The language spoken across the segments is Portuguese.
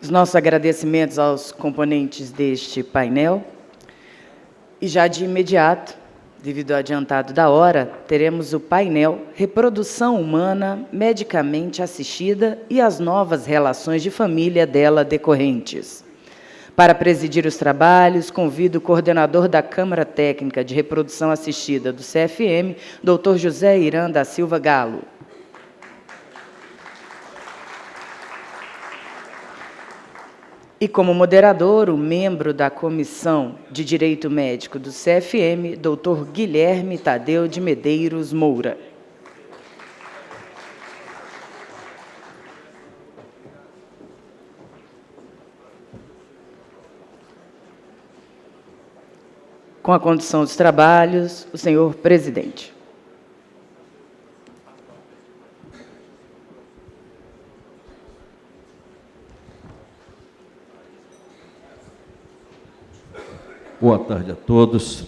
Os nossos agradecimentos aos componentes deste painel. E já de imediato, devido ao adiantado da hora, teremos o painel Reprodução Humana Medicamente Assistida e as novas relações de família dela decorrentes. Para presidir os trabalhos, convido o coordenador da Câmara Técnica de Reprodução Assistida do CFM, Dr. José Irã da Silva Galo. E como moderador, o membro da Comissão de Direito Médico do CFM, Dr. Guilherme Tadeu de Medeiros Moura. Com a condução dos trabalhos, o senhor presidente. Boa tarde a todos.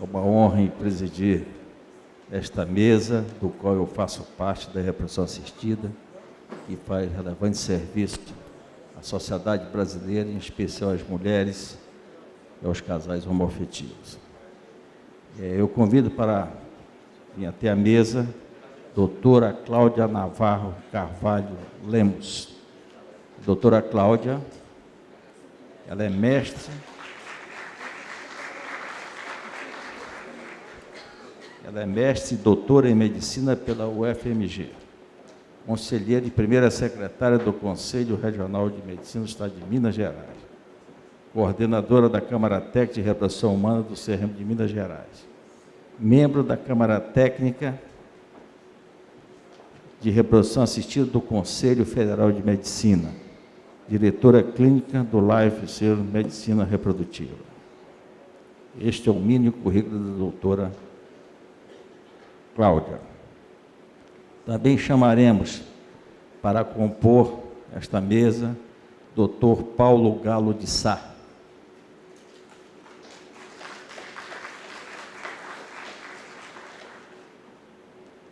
É uma honra em presidir esta mesa, do qual eu faço parte da reprodução assistida, que faz relevante serviço à sociedade brasileira, em especial às mulheres e aos casais homoafetivos. Eu convido para vir até a mesa doutora Cláudia Navarro Carvalho Lemos. Doutora Cláudia, ela é mestre e doutora em Medicina pela UFMG, conselheira e primeira secretária do Conselho Regional de Medicina do Estado de Minas Gerais, coordenadora da Câmara Técnica de Reprodução Humana do CRM de Minas Gerais, membro da Câmara Técnica de Reprodução Assistida do Conselho Federal de Medicina, diretora clínica do Life Ser Medicina Reprodutiva. Este é o mínimo currículo da doutora Cláudia. Também chamaremos para compor esta mesa Dr. Paulo Galo de Sá.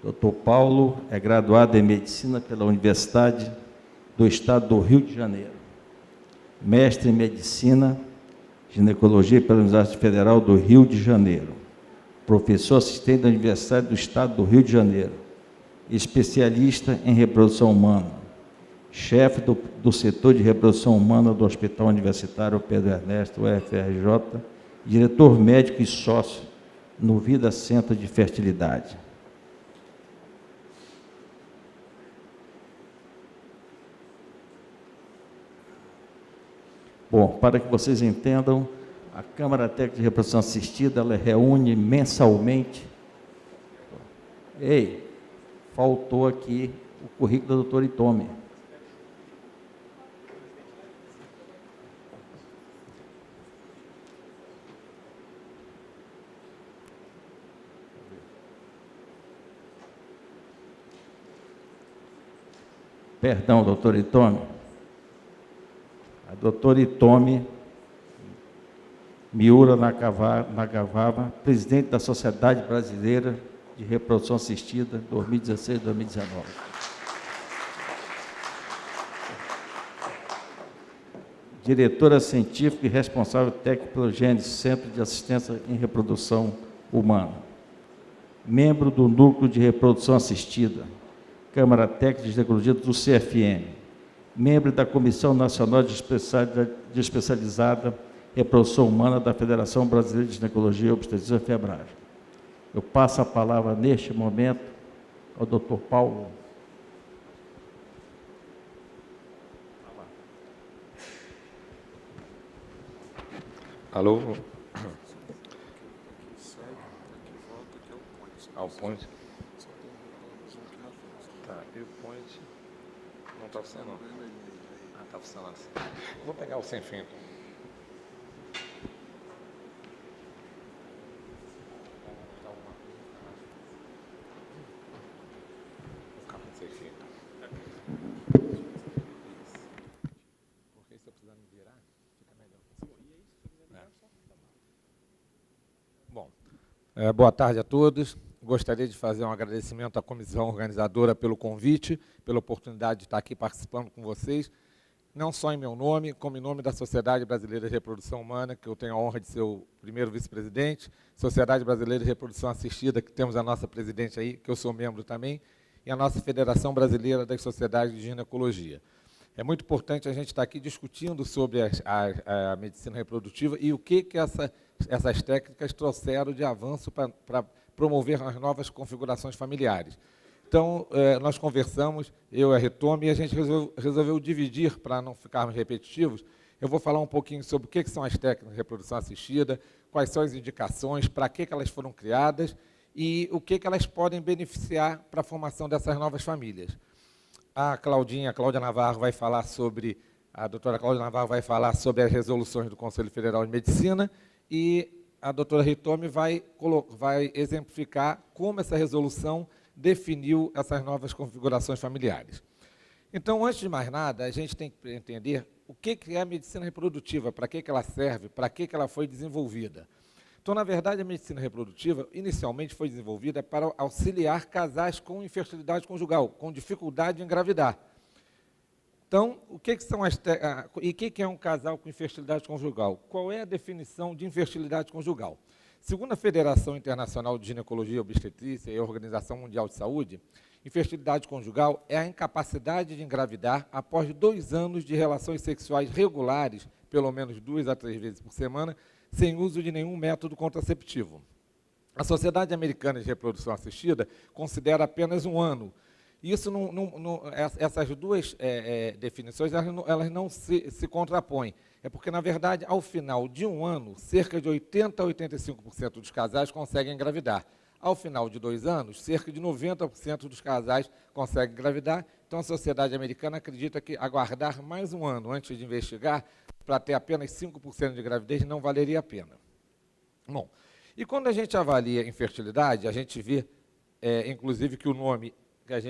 Dr. Paulo é graduado em Medicina pela Universidade do Estado do Rio de Janeiro, mestre em Medicina, Ginecologia pela Universidade Federal do Rio de Janeiro, professor assistente da Universidade do Estado do Rio de Janeiro, especialista em reprodução humana, chefe do setor de reprodução humana do Hospital Universitário Pedro Ernesto, UFRJ, diretor médico e sócio no Vida Centro de Fertilidade. Bom, para que vocês entendam, a Câmara Técnica de Reprodução Assistida, ela reúne mensalmente. Faltou aqui o currículo da doutora Itome. Perdão, doutora Itome. A doutora Itome Miura Nagavava, presidente da Sociedade Brasileira de Reprodução Assistida, 2016-2019. Diretora científica e responsável técnico pelo Gênesis, Centro de Assistência em Reprodução Humana. Membro do Núcleo de Reprodução Assistida, Câmara Técnica de Ginecologia do CFM. Membro da Comissão Nacional de Especializada Reprodução Humana da Federação Brasileira de Ginecologia e Obstetrícia FEBRAG. Eu passo a palavra, neste momento, ao Dr. Paulo. Alô? O point. Tá, e o point não está funcionando. Ah, está funcionando assim. Vou pegar o sem fim, então. Boa tarde a todos. Gostaria de fazer um agradecimento à comissão organizadora pelo convite, pela oportunidade de estar aqui participando com vocês. não só em meu nome, como em nome da Sociedade Brasileira de Reprodução Humana, que eu tenho a honra de ser o primeiro vice-presidente, Sociedade Brasileira de Reprodução Assistida, que temos a nossa presidente aí, que eu sou membro também, e a nossa Federação Brasileira das Sociedades de Ginecologia. É muito importante a gente estar aqui discutindo sobre a medicina reprodutiva e o que essas técnicas trouxeram de avanço para promover as novas configurações familiares. Então, nós conversamos, eu e a Retome, e a gente resolveu dividir, para não ficarmos repetitivos. Eu vou falar um pouquinho sobre o que são as técnicas de reprodução assistida, quais são as indicações, para que elas foram criadas e o que elas podem beneficiar para a formação dessas novas famílias. A Cláudia Navarro vai falar sobre, a doutora Cláudia Navarro vai falar sobre as resoluções do Conselho Federal de Medicina e a doutora Retome vai exemplificar como essa resolução definiu essas novas configurações familiares. Então, antes de mais nada, a gente tem que entender o que é a medicina reprodutiva, para que ela serve, para que ela foi desenvolvida. Então, na verdade, a medicina reprodutiva, inicialmente, foi desenvolvida para auxiliar casais com infertilidade conjugal, com dificuldade de engravidar. Então, o que é um casal com infertilidade conjugal? Qual é a definição de infertilidade conjugal? Segundo a Federação Internacional de Ginecologia e Obstetrícia e a Organização Mundial de Saúde, infertilidade conjugal é a incapacidade de engravidar após 2 anos de relações sexuais regulares, pelo menos 2 a 3 vezes por semana, sem uso de nenhum método contraceptivo. A Sociedade Americana de Reprodução Assistida considera apenas 1 ano. Isso essas duas definições elas não se contrapõem. É porque, na verdade, ao final de 1 ano, cerca de 80% a 85% dos casais conseguem engravidar. Ao final de 2 anos, cerca de 90% dos casais conseguem engravidar. Então, a sociedade americana acredita que aguardar mais 1 ano antes de investigar, para ter apenas 5% de gravidez, não valeria a pena. Bom, e quando a gente avalia infertilidade, a gente vê, inclusive, que o nome,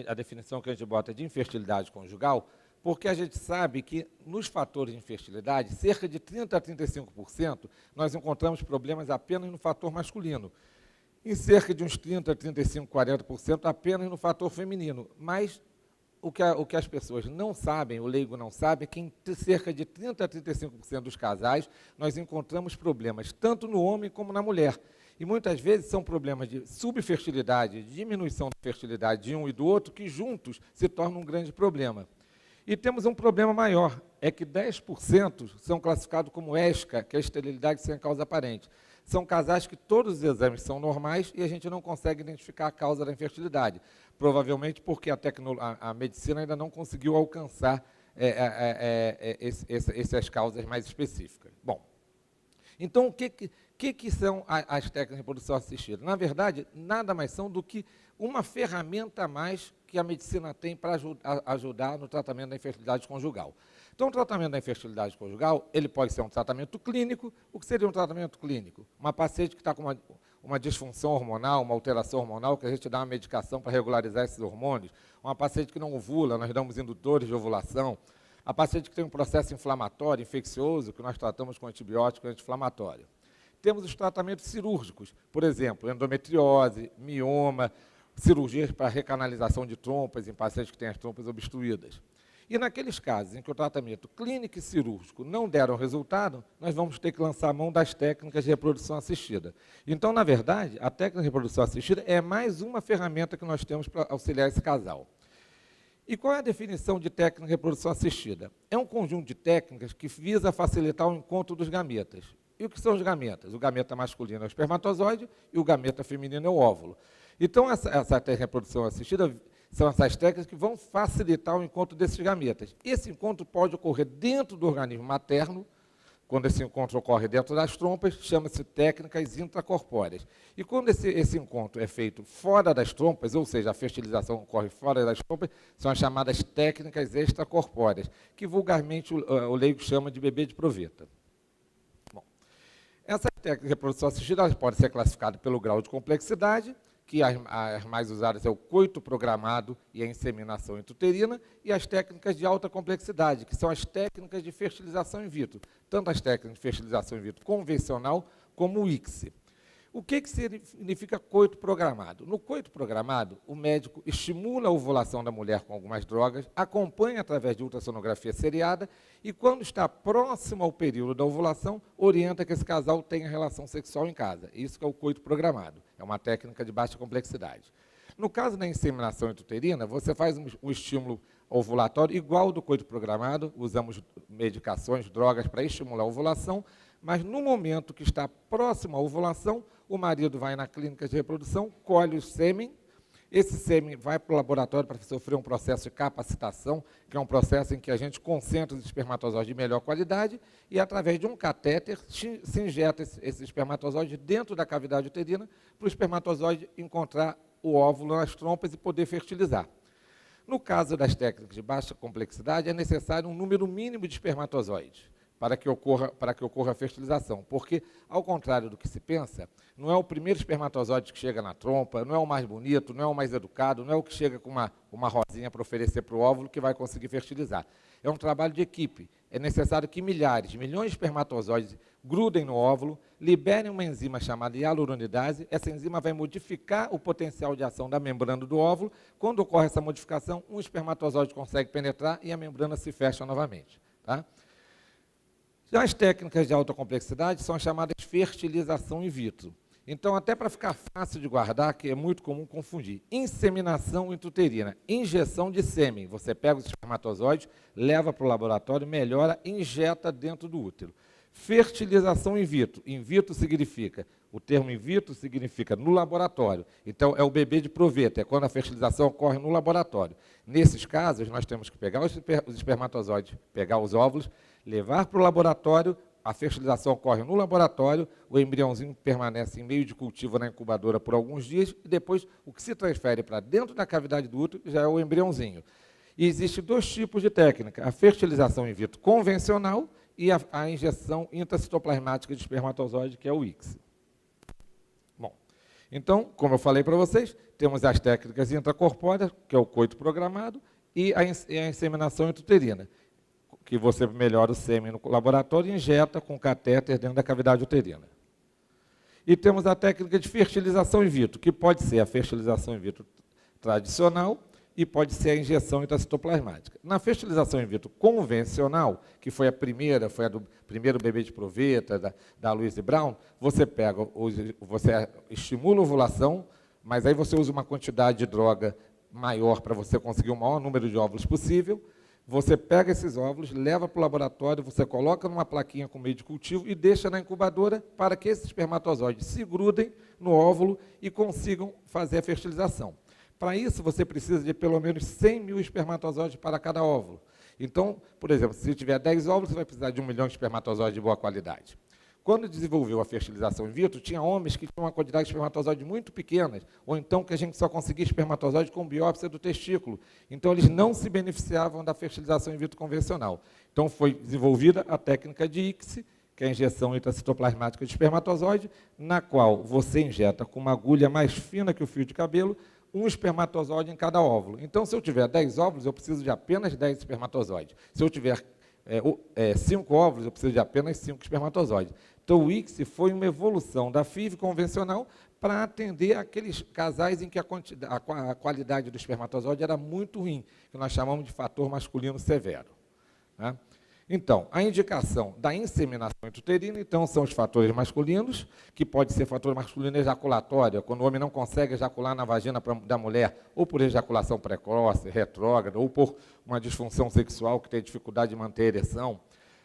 a definição que a gente bota de infertilidade conjugal, porque a gente sabe que nos fatores de infertilidade, cerca de 30% a 35%, nós encontramos problemas apenas no fator masculino. Em cerca de uns 30%, 35%, 40% apenas no fator feminino. Mas o que as pessoas não sabem, o leigo não sabe, é que em cerca de 30% a 35% dos casais nós encontramos problemas tanto no homem como na mulher. E muitas vezes são problemas de subfertilidade, diminuição da fertilidade de um e do outro, que juntos se tornam um grande problema. E temos um problema maior, é que 10% são classificados como ESCA, que é a esterilidade sem causa aparente. São casais que todos os exames são normais e a gente não consegue identificar a causa da infertilidade. Provavelmente porque a medicina ainda não conseguiu alcançar essas causas mais específicas. Bom, então o que são as técnicas de reprodução assistida? Na verdade, nada mais são do que uma ferramenta a mais que a medicina tem para ajudar no tratamento da infertilidade conjugal. Então, o tratamento da infertilidade conjugal, ele pode ser um tratamento clínico. O que seria um tratamento clínico? Uma paciente que está com uma disfunção hormonal, uma alteração hormonal, que a gente dá uma medicação para regularizar esses hormônios. Uma paciente que não ovula, nós damos indutores de ovulação. A paciente que tem um processo inflamatório, infeccioso, que nós tratamos com antibiótico anti-inflamatório. Temos os tratamentos cirúrgicos, por exemplo, endometriose, mioma, cirurgias para recanalização de trompas em pacientes que têm as trompas obstruídas. E naqueles casos em que o tratamento clínico e cirúrgico não deram resultado, nós vamos ter que lançar a mão das técnicas de reprodução assistida. Então, na verdade, a técnica de reprodução assistida é mais uma ferramenta que nós temos para auxiliar esse casal. E qual é a definição de técnica de reprodução assistida? É um conjunto de técnicas que visa facilitar o encontro dos gametas. E o que são os gametas? O gameta masculino é o espermatozoide e o gameta feminino é o óvulo. Então, essa técnica de reprodução assistida são essas técnicas que vão facilitar o encontro desses gametas. Esse encontro pode ocorrer dentro do organismo materno. Quando esse encontro ocorre dentro das trompas, chama-se técnicas intracorpóreas. E quando esse encontro é feito fora das trompas, ou seja, a fertilização ocorre fora das trompas, são as chamadas técnicas extracorpóreas, que vulgarmente o leigo chama de bebê de proveta. Bom, essa técnica de reprodução assistida pode ser classificada pelo grau de complexidade, que as mais usadas é o coito programado e a inseminação intrauterina, e as técnicas de alta complexidade, que são as técnicas de fertilização in vitro, tanto as técnicas de fertilização in vitro convencional como o ICSI. O que significa coito programado? No coito programado, o médico estimula a ovulação da mulher com algumas drogas, acompanha através de ultrassonografia seriada e, quando está próximo ao período da ovulação, orienta que esse casal tenha relação sexual em casa. Isso que é o coito programado. É uma técnica de baixa complexidade. No caso da inseminação intrauterina, você faz um estímulo ovulatório igual ao do coito programado, usamos medicações, drogas para estimular a ovulação, mas no momento que está próximo à ovulação, o marido vai na clínica de reprodução, colhe o sêmen, esse sêmen vai para o laboratório para sofrer um processo de capacitação, que é um processo em que a gente concentra os espermatozoides de melhor qualidade e, através de um catéter, se injeta esse espermatozoide dentro da cavidade uterina para o espermatozoide encontrar o óvulo nas trompas e poder fertilizar. No caso das técnicas de baixa complexidade, é necessário um número mínimo de espermatozoides para que ocorra a fertilização, porque, ao contrário do que se pensa, não é o primeiro espermatozoide que chega na trompa, não é o mais bonito, não é o mais educado, não é o que chega com uma rosinha para oferecer para o óvulo que vai conseguir fertilizar. É um trabalho de equipe. É necessário que milhões de espermatozoides grudem no óvulo, liberem uma enzima chamada hialuronidase. Essa enzima vai modificar o potencial de ação da membrana do óvulo. Quando ocorre essa modificação, um espermatozoide consegue penetrar e a membrana se fecha novamente. Tá? Já as técnicas de alta complexidade são as chamadas fertilização in vitro. Então, até para ficar fácil de guardar, que é muito comum confundir, inseminação intrauterina, injeção de sêmen. Você pega os espermatozoides, leva para o laboratório, melhora, injeta dentro do útero. Fertilização in vitro. In vitro significa, o termo in vitro significa no laboratório. Então, é o bebê de proveta, é quando a fertilização ocorre no laboratório. Nesses casos, nós temos que pegar os espermatozoides, pegar os óvulos, levar para o laboratório, a fertilização ocorre no laboratório, o embriãozinho permanece em meio de cultivo na incubadora por alguns dias, e depois o que se transfere para dentro da cavidade do útero já é o embriãozinho. E existem dois tipos de técnica, a fertilização in vitro convencional e a injeção intracitoplasmática de espermatozoide, que é o ICSI. Bom, então, como eu falei para vocês, temos as técnicas intracorpóreas, que é o coito programado, e a inseminação intrauterina, que você melhora o sêmen no laboratório e injeta com catéter dentro da cavidade uterina. E temos a técnica de fertilização in vitro, que pode ser a fertilização in vitro tradicional e pode ser a injeção intracitoplasmática. Na fertilização in vitro convencional, que foi a do primeiro bebê de proveta, da Louise Brown, você estimula a ovulação, mas aí você usa uma quantidade de droga maior para você conseguir o maior número de óvulos possível. Você pega esses óvulos, leva para o laboratório, você coloca numa plaquinha com meio de cultivo e deixa na incubadora para que esses espermatozoides se grudem no óvulo e consigam fazer a fertilização. Para isso, você precisa de pelo menos 100 mil espermatozoides para cada óvulo. Então, por exemplo, se tiver 10 óvulos, você vai precisar de 1 milhão de espermatozoides de boa qualidade. Quando desenvolveu a fertilização in vitro, tinha homens que tinham uma quantidade de espermatozoides muito pequenas, ou então que a gente só conseguia espermatozoide com biópsia do testículo. Então, eles não se beneficiavam da fertilização in vitro convencional. Então, foi desenvolvida a técnica de ICSI, que é a injeção intracitoplasmática de espermatozoide, na qual você injeta com uma agulha mais fina que o fio de cabelo, um espermatozoide em cada óvulo. Então, se eu tiver 10 óvulos, eu preciso de apenas 10 espermatozoides. Se eu tiver 5 óvulos, eu preciso de apenas 5 espermatozoides. Então, o ICSI foi uma evolução da FIV convencional para atender aqueles casais em que a qualidade do espermatozoide era muito ruim, que nós chamamos de fator masculino severo. Né? Então, a indicação da inseminação intrauterina, então, são os fatores masculinos, que pode ser fator masculino ejaculatório, quando o homem não consegue ejacular na vagina da mulher, ou por ejaculação precoce, retrógrada, ou por uma disfunção sexual que tem dificuldade de manter a ereção.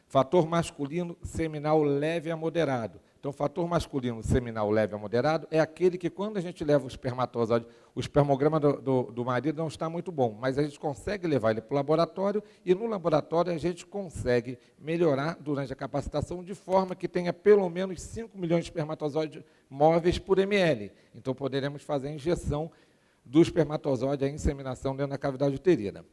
Fator masculino seminal leve a moderado. Então, o fator masculino seminal leve a moderado é aquele que, quando a gente leva o espermatozoide, o espermograma do marido não está muito bom, mas a gente consegue levar ele para o laboratório e, no laboratório, a gente consegue melhorar durante a capacitação de forma que tenha pelo menos 5 milhões de espermatozoides móveis por ml. Então, poderemos fazer a injeção do espermatozoide, a inseminação dentro da cavidade uterina.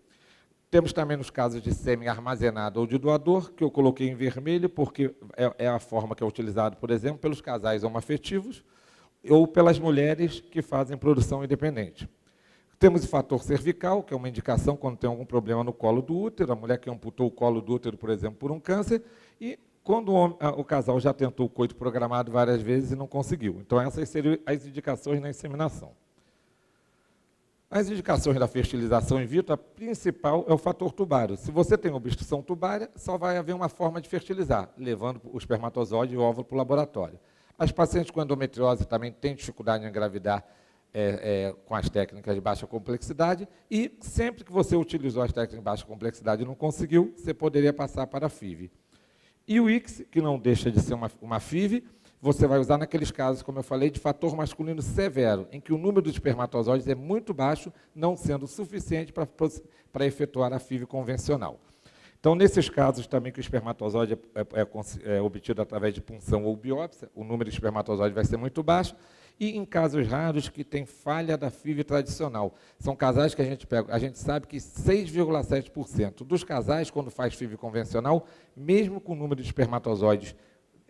Temos também nos casos de sêmen armazenado ou de doador, que eu coloquei em vermelho, porque é a forma que é utilizada, por exemplo, pelos casais homoafetivos ou pelas mulheres que fazem produção independente. Temos o fator cervical, que é uma indicação quando tem algum problema no colo do útero, a mulher que amputou o colo do útero, por exemplo, por um câncer, e quando o casal já tentou o coito programado várias vezes e não conseguiu. Então, essas seriam as indicações na inseminação. As indicações da fertilização in vitro, a principal é o fator tubário. Se você tem obstrução tubária, só vai haver uma forma de fertilizar, levando o espermatozoide e o óvulo para o laboratório. As pacientes com endometriose também têm dificuldade em engravidar com as técnicas de baixa complexidade, e sempre que você utilizou as técnicas de baixa complexidade e não conseguiu, você poderia passar para a FIV. E o ICSI, que não deixa de ser uma FIV, você vai usar naqueles casos, como eu falei, de fator masculino severo, em que o número de espermatozoides é muito baixo, não sendo suficiente para efetuar a FIV convencional. Então, nesses casos também que o espermatozoide é obtido através de punção ou biópsia, o número de espermatozoides vai ser muito baixo, e em casos raros que tem falha da FIV tradicional. São casais que a gente sabe que 6,7% dos casais, quando faz FIV convencional, mesmo com o número de espermatozoides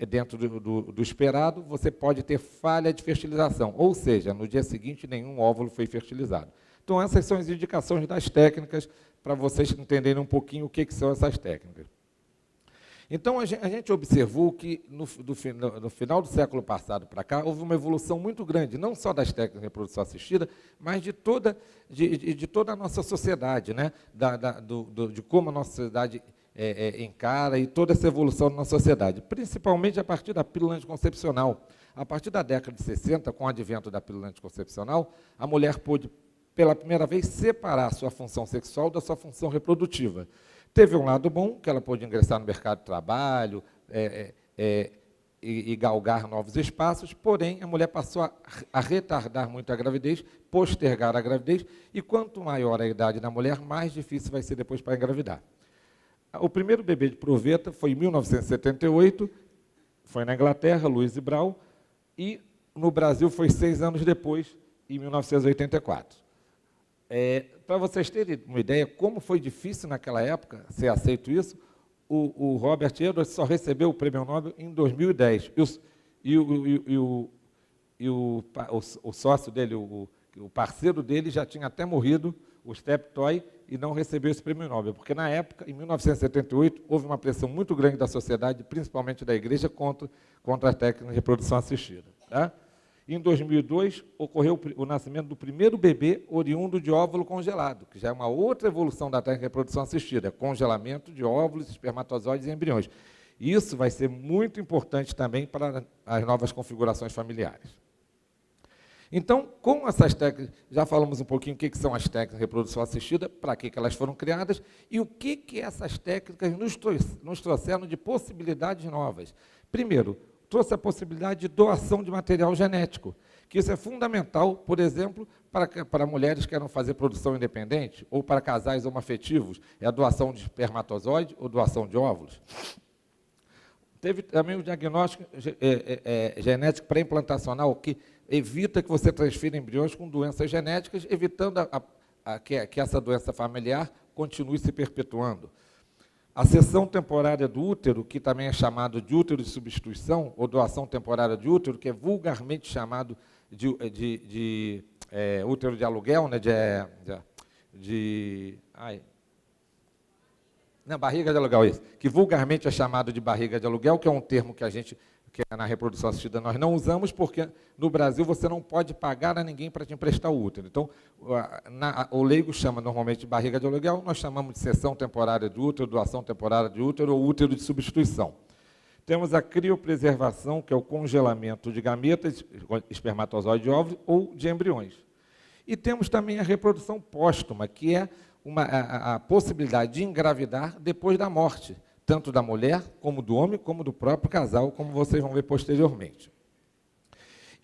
dentro do esperado, você pode ter falha de fertilização, ou seja, no dia seguinte nenhum óvulo foi fertilizado. Então, essas são as indicações das técnicas, para vocês entenderem um pouquinho o que são essas técnicas. Então, a gente observou que, no final do século passado para cá, houve uma evolução muito grande, não só das técnicas de reprodução assistida, mas de toda a nossa sociedade, né? De como a nossa sociedade encara e toda essa evolução da nossa sociedade, principalmente a partir da pílula anticoncepcional. A partir da década de 60, com o advento da pílula anticoncepcional, a mulher pôde, pela primeira vez, separar a sua função sexual da sua função reprodutiva. Teve um lado bom, que ela pôde ingressar no mercado de trabalho e galgar novos espaços, porém, a mulher passou a retardar muito a gravidez, postergar a gravidez, e quanto maior a idade da mulher, mais difícil vai ser depois para engravidar. O primeiro bebê de proveta foi em 1978, foi na Inglaterra, Louise Brown, e no Brasil foi 6 anos depois, em 1984. Para vocês terem uma ideia como foi difícil naquela época ser aceito isso, o Robert Edwards só recebeu o prêmio Nobel em 2010. O sócio dele, o parceiro dele, já tinha até morrido, o Steptoe, e não recebeu esse prêmio Nobel, porque na época, em 1978, houve uma pressão muito grande da sociedade, principalmente da igreja, contra a técnica de reprodução assistida. Tá? Em 2002, ocorreu o nascimento do primeiro bebê oriundo de óvulo congelado, que já é uma outra evolução da técnica de reprodução assistida, congelamento de óvulos, espermatozoides e embriões. Isso vai ser muito importante também para as novas configurações familiares. Então, com essas técnicas, já falamos um pouquinho o que são as técnicas de reprodução assistida, para que elas foram criadas, e o que essas técnicas nos trouxeram de possibilidades novas. Primeiro, trouxe a possibilidade de doação de material genético, que isso é fundamental, por exemplo, para mulheres que querem fazer produção independente, ou para casais homoafetivos, é a doação de espermatozoide ou doação de óvulos. Teve também o diagnóstico genético pré-implantacional, que evita que você transfira embriões com doenças genéticas, evitando que essa doença familiar continue se perpetuando. A cessão temporária do útero, que também é chamado de útero de substituição, ou doação temporária de útero, que é vulgarmente chamado de útero de aluguel, né, barriga de aluguel, isso, que vulgarmente é chamado de barriga de aluguel, que é um termo que na reprodução assistida nós não usamos, porque no Brasil você não pode pagar a ninguém para te emprestar o útero. Então, o leigo chama normalmente de barriga de aluguel, nós chamamos de cessão temporária de útero, doação temporária de útero ou útero de substituição. Temos a criopreservação, que é o congelamento de gametas, espermatozoide de óvulos ou de embriões. E temos também a reprodução póstuma, que é a possibilidade de engravidar depois da morte, tanto da mulher, como do homem, como do próprio casal, como vocês vão ver posteriormente.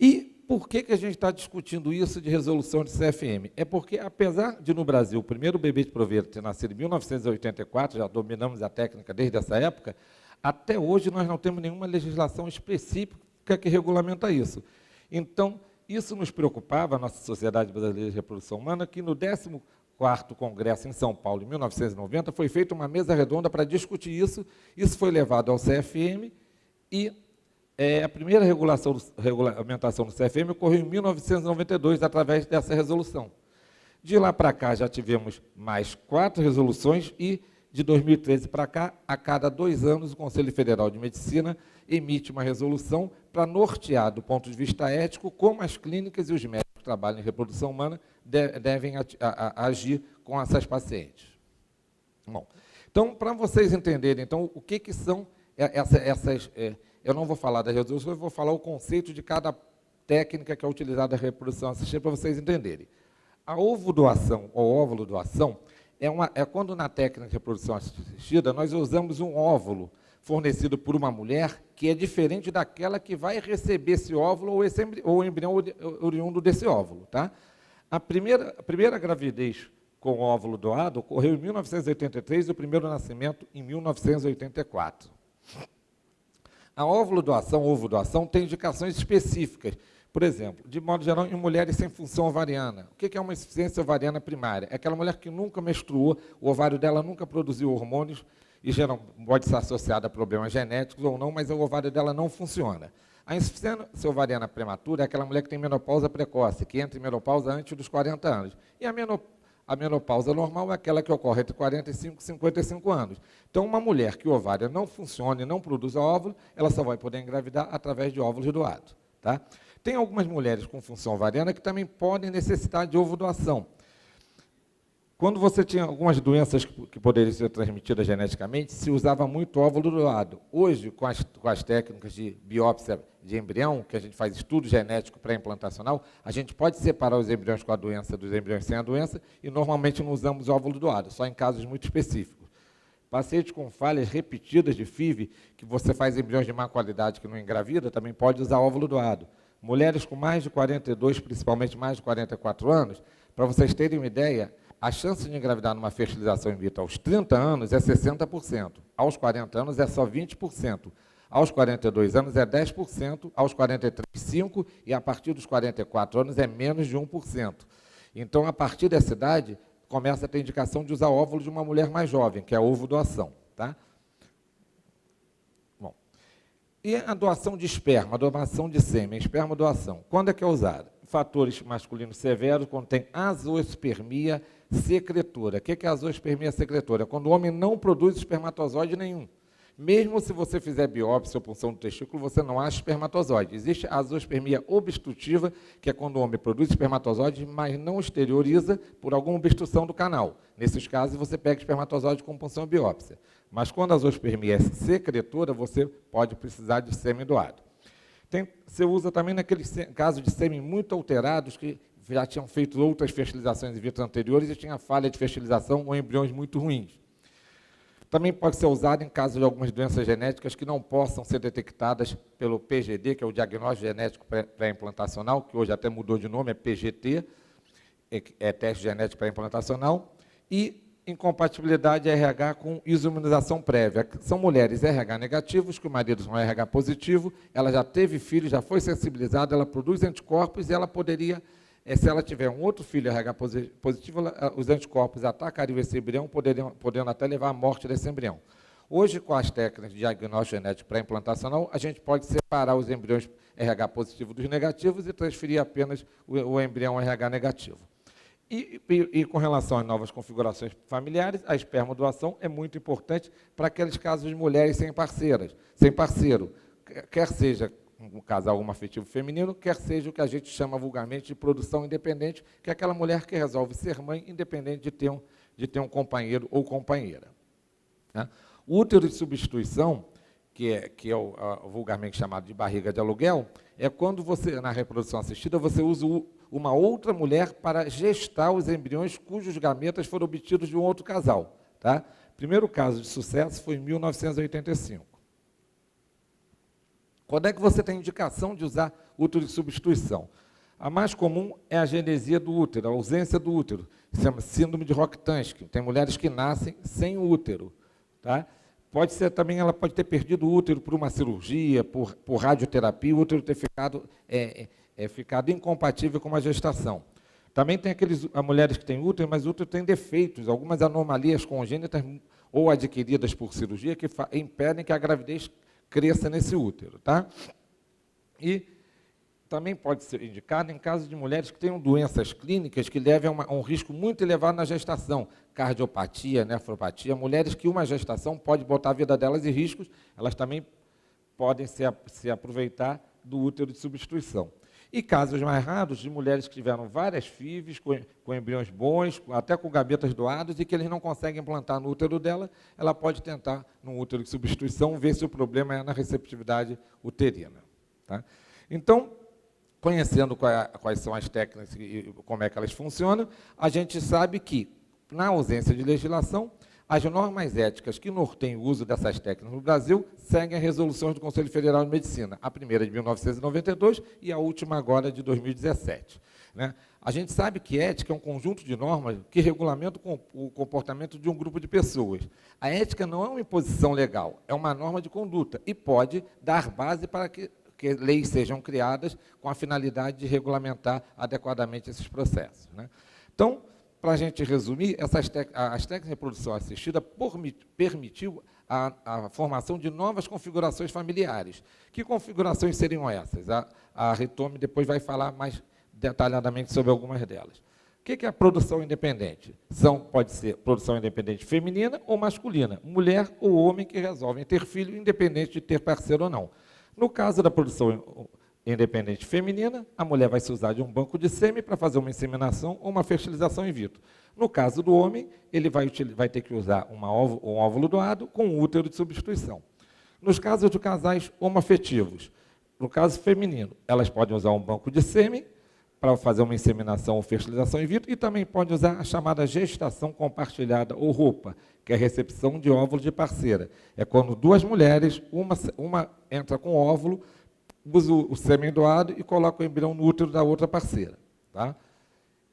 E por que a gente está discutindo isso de resolução de CFM? É porque, apesar de, no Brasil, o primeiro bebê de proveta ter nascido em 1984, já dominamos a técnica desde essa época, até hoje nós não temos nenhuma legislação específica que regulamenta isso. Então, isso nos preocupava, a nossa Sociedade Brasileira de Reprodução Humana, que no 14º Congresso em São Paulo, em 1990, foi feita uma mesa redonda para discutir isso. Isso foi levado ao CFM e a primeira regulamentação do CFM ocorreu em 1992, através dessa resolução. De lá para cá, já tivemos mais 4 resoluções e de 2013 para cá, a cada 2 anos, o Conselho Federal de Medicina emite uma resolução para nortear, do ponto de vista ético, como as clínicas e os médicos que trabalham em reprodução humana devem agir com essas pacientes. Bom, então, para vocês entenderem, então, o que são essas... eu não vou falar das resoluções, eu vou falar o conceito de cada técnica que é utilizada na reprodução assistida, para vocês entenderem. A ovodoação ou óvulo doação é quando na técnica de reprodução assistida nós usamos um óvulo fornecido por uma mulher que é diferente daquela que vai receber esse óvulo ou o embrião oriundo desse óvulo. Tá? A primeira gravidez com óvulo doado ocorreu em 1983 e o primeiro nascimento em 1984. A ovodoação ou ovodoação tem indicações específicas. Por exemplo, de modo geral, em mulheres sem função ovariana. O que é uma insuficiência ovariana primária? É aquela mulher que nunca menstruou, o ovário dela nunca produziu hormônios, e pode ser associada a problemas genéticos ou não, mas o ovário dela não funciona. A insuficiência ovariana prematura é aquela mulher que tem menopausa precoce, que entra em menopausa antes dos 40 anos. E a menopausa normal é aquela que ocorre entre 45 e 55 anos. Então, uma mulher que o ovário não funciona e não produz óvulo, ela só vai poder engravidar através de óvulos doados. Tá? Tem algumas mulheres com função ovariana que também podem necessitar de ovodoação. Quando você tinha algumas doenças que poderiam ser transmitidas geneticamente, se usava muito óvulo doado. Hoje, com as técnicas de biópsia de embrião, que a gente faz estudo genético pré-implantacional, a gente pode separar os embriões com a doença dos embriões sem a doença e normalmente não usamos óvulo doado, só em casos muito específicos. Pacientes com falhas repetidas de FIV, que você faz embriões de má qualidade que não engravida, também pode usar óvulo doado. Mulheres com mais de 42, principalmente mais de 44 anos, para vocês terem uma ideia, a chance de engravidar numa fertilização in vitro aos 30 anos é 60%, aos 40 anos é só 20%, aos 42 anos é 10%, aos 43, 5%, e a partir dos 44 anos é menos de 1%. Então, a partir dessa idade, começa a ter indicação de usar óvulo de uma mulher mais jovem, que é a ovodoação. Tá? Bom, e a doação de esperma, a doação de sêmen, esperma doação, quando é que é usada? Fatores masculinos severos, quando tem azoospermia secretora. O que é a azoospermia secretora? É quando o homem não produz espermatozoide nenhum. Mesmo se você fizer biópsia ou punção do testículo, você não acha espermatozoide. Existe a azoospermia obstrutiva, que é quando o homem produz espermatozoide, mas não exterioriza por alguma obstrução do canal. Nesses casos, você pega espermatozoide com punção e biópsia. Mas quando a azoospermia é secretora, você pode precisar de sêmen doado. Você usa também naquele caso de sêmen muito alterados, que já tinham feito outras fertilizações in vitro anteriores e tinha falha de fertilização ou embriões muito ruins. Também pode ser usado em caso de algumas doenças genéticas que não possam ser detectadas pelo PGD, que é o diagnóstico genético pré-implantacional, que hoje até mudou de nome, é PGT, é teste genético pré-implantacional, e incompatibilidade RH com isoimunização prévia. São mulheres RH negativos, que o marido é RH positivo, ela já teve filho, já foi sensibilizada, ela produz anticorpos e ela poderia, se ela tiver um outro filho RH positivo, os anticorpos atacariam esse embrião, podendo até levar à morte desse embrião. Hoje, com as técnicas de diagnóstico genético pré-implantacional, a gente pode separar os embriões RH positivo dos negativos e transferir apenas o embrião RH negativo. E com relação às novas configurações familiares, a espermodoação é muito importante para aqueles casos de mulheres sem parceiro, quer seja um casal homoafetivo feminino, quer seja o que a gente chama vulgarmente de produção independente, que é aquela mulher que resolve ser mãe independente de ter um companheiro ou companheira. Né? O útero de substituição, que é o vulgarmente chamado de barriga de aluguel, é quando você, na reprodução assistida, você usa uma outra mulher para gestar os embriões cujos gametas foram obtidos de um outro casal. Tá? O primeiro caso de sucesso foi em 1985. Quando é que você tem indicação de usar útero de substituição? A mais comum é a genesia do útero, a ausência do útero. Se chama síndrome de Rokitansky. Tem mulheres que nascem sem o útero. Tá? Pode ser também, ela pode ter perdido o útero por uma cirurgia, por radioterapia, o útero ter ficado incompatível com uma gestação. Também tem as mulheres que têm útero, mas o útero tem defeitos, algumas anomalias congênitas ou adquiridas por cirurgia que impedem que a gravidez cresça nesse útero. Tá? E também pode ser indicada em caso de mulheres que tenham doenças clínicas que levem a um risco muito elevado na gestação, cardiopatia, nefropatia, mulheres que uma gestação pode botar a vida delas em riscos, elas também podem se aproveitar do útero de substituição. E casos mais raros de mulheres que tiveram várias FIVs, com embriões bons, até com gametas doados, e que eles não conseguem implantar no útero dela, ela pode tentar, no útero de substituição, ver se o problema é na receptividade uterina. Tá? Então, conhecendo quais são as técnicas e como é que elas funcionam, a gente sabe que, na ausência de legislação, as normas éticas que norteiam o uso dessas técnicas no Brasil seguem as resoluções do Conselho Federal de Medicina, a primeira de 1992 e a última agora de 2017. Né? A gente sabe que ética é um conjunto de normas que regulamentam o comportamento de um grupo de pessoas. A ética não é uma imposição legal, é uma norma de conduta e pode dar base para que leis sejam criadas com a finalidade de regulamentar adequadamente esses processos. Né? Então, para a gente resumir, as técnicas de reprodução assistida permitiu a formação de novas configurações familiares. Que configurações seriam essas? A Retome depois vai falar mais detalhadamente sobre algumas delas. O que é a produção independente? Pode ser produção independente feminina ou masculina, mulher ou homem que resolvem ter filho, independente de ter parceiro ou não. No caso da produção independente feminina, a mulher vai se usar de um banco de sêmen para fazer uma inseminação ou uma fertilização in vitro. No caso do homem, ele vai ter que usar um óvulo doado com um útero de substituição. Nos casos de casais homoafetivos, no caso feminino, elas podem usar um banco de sêmen para fazer uma inseminação ou fertilização in vitro e também pode usar a chamada gestação compartilhada ou roupa, que é a recepção de óvulo de parceira. É quando duas mulheres, uma entra com óvulo, usa o sêmen doado e coloca o embrião no útero da outra parceira. Tá?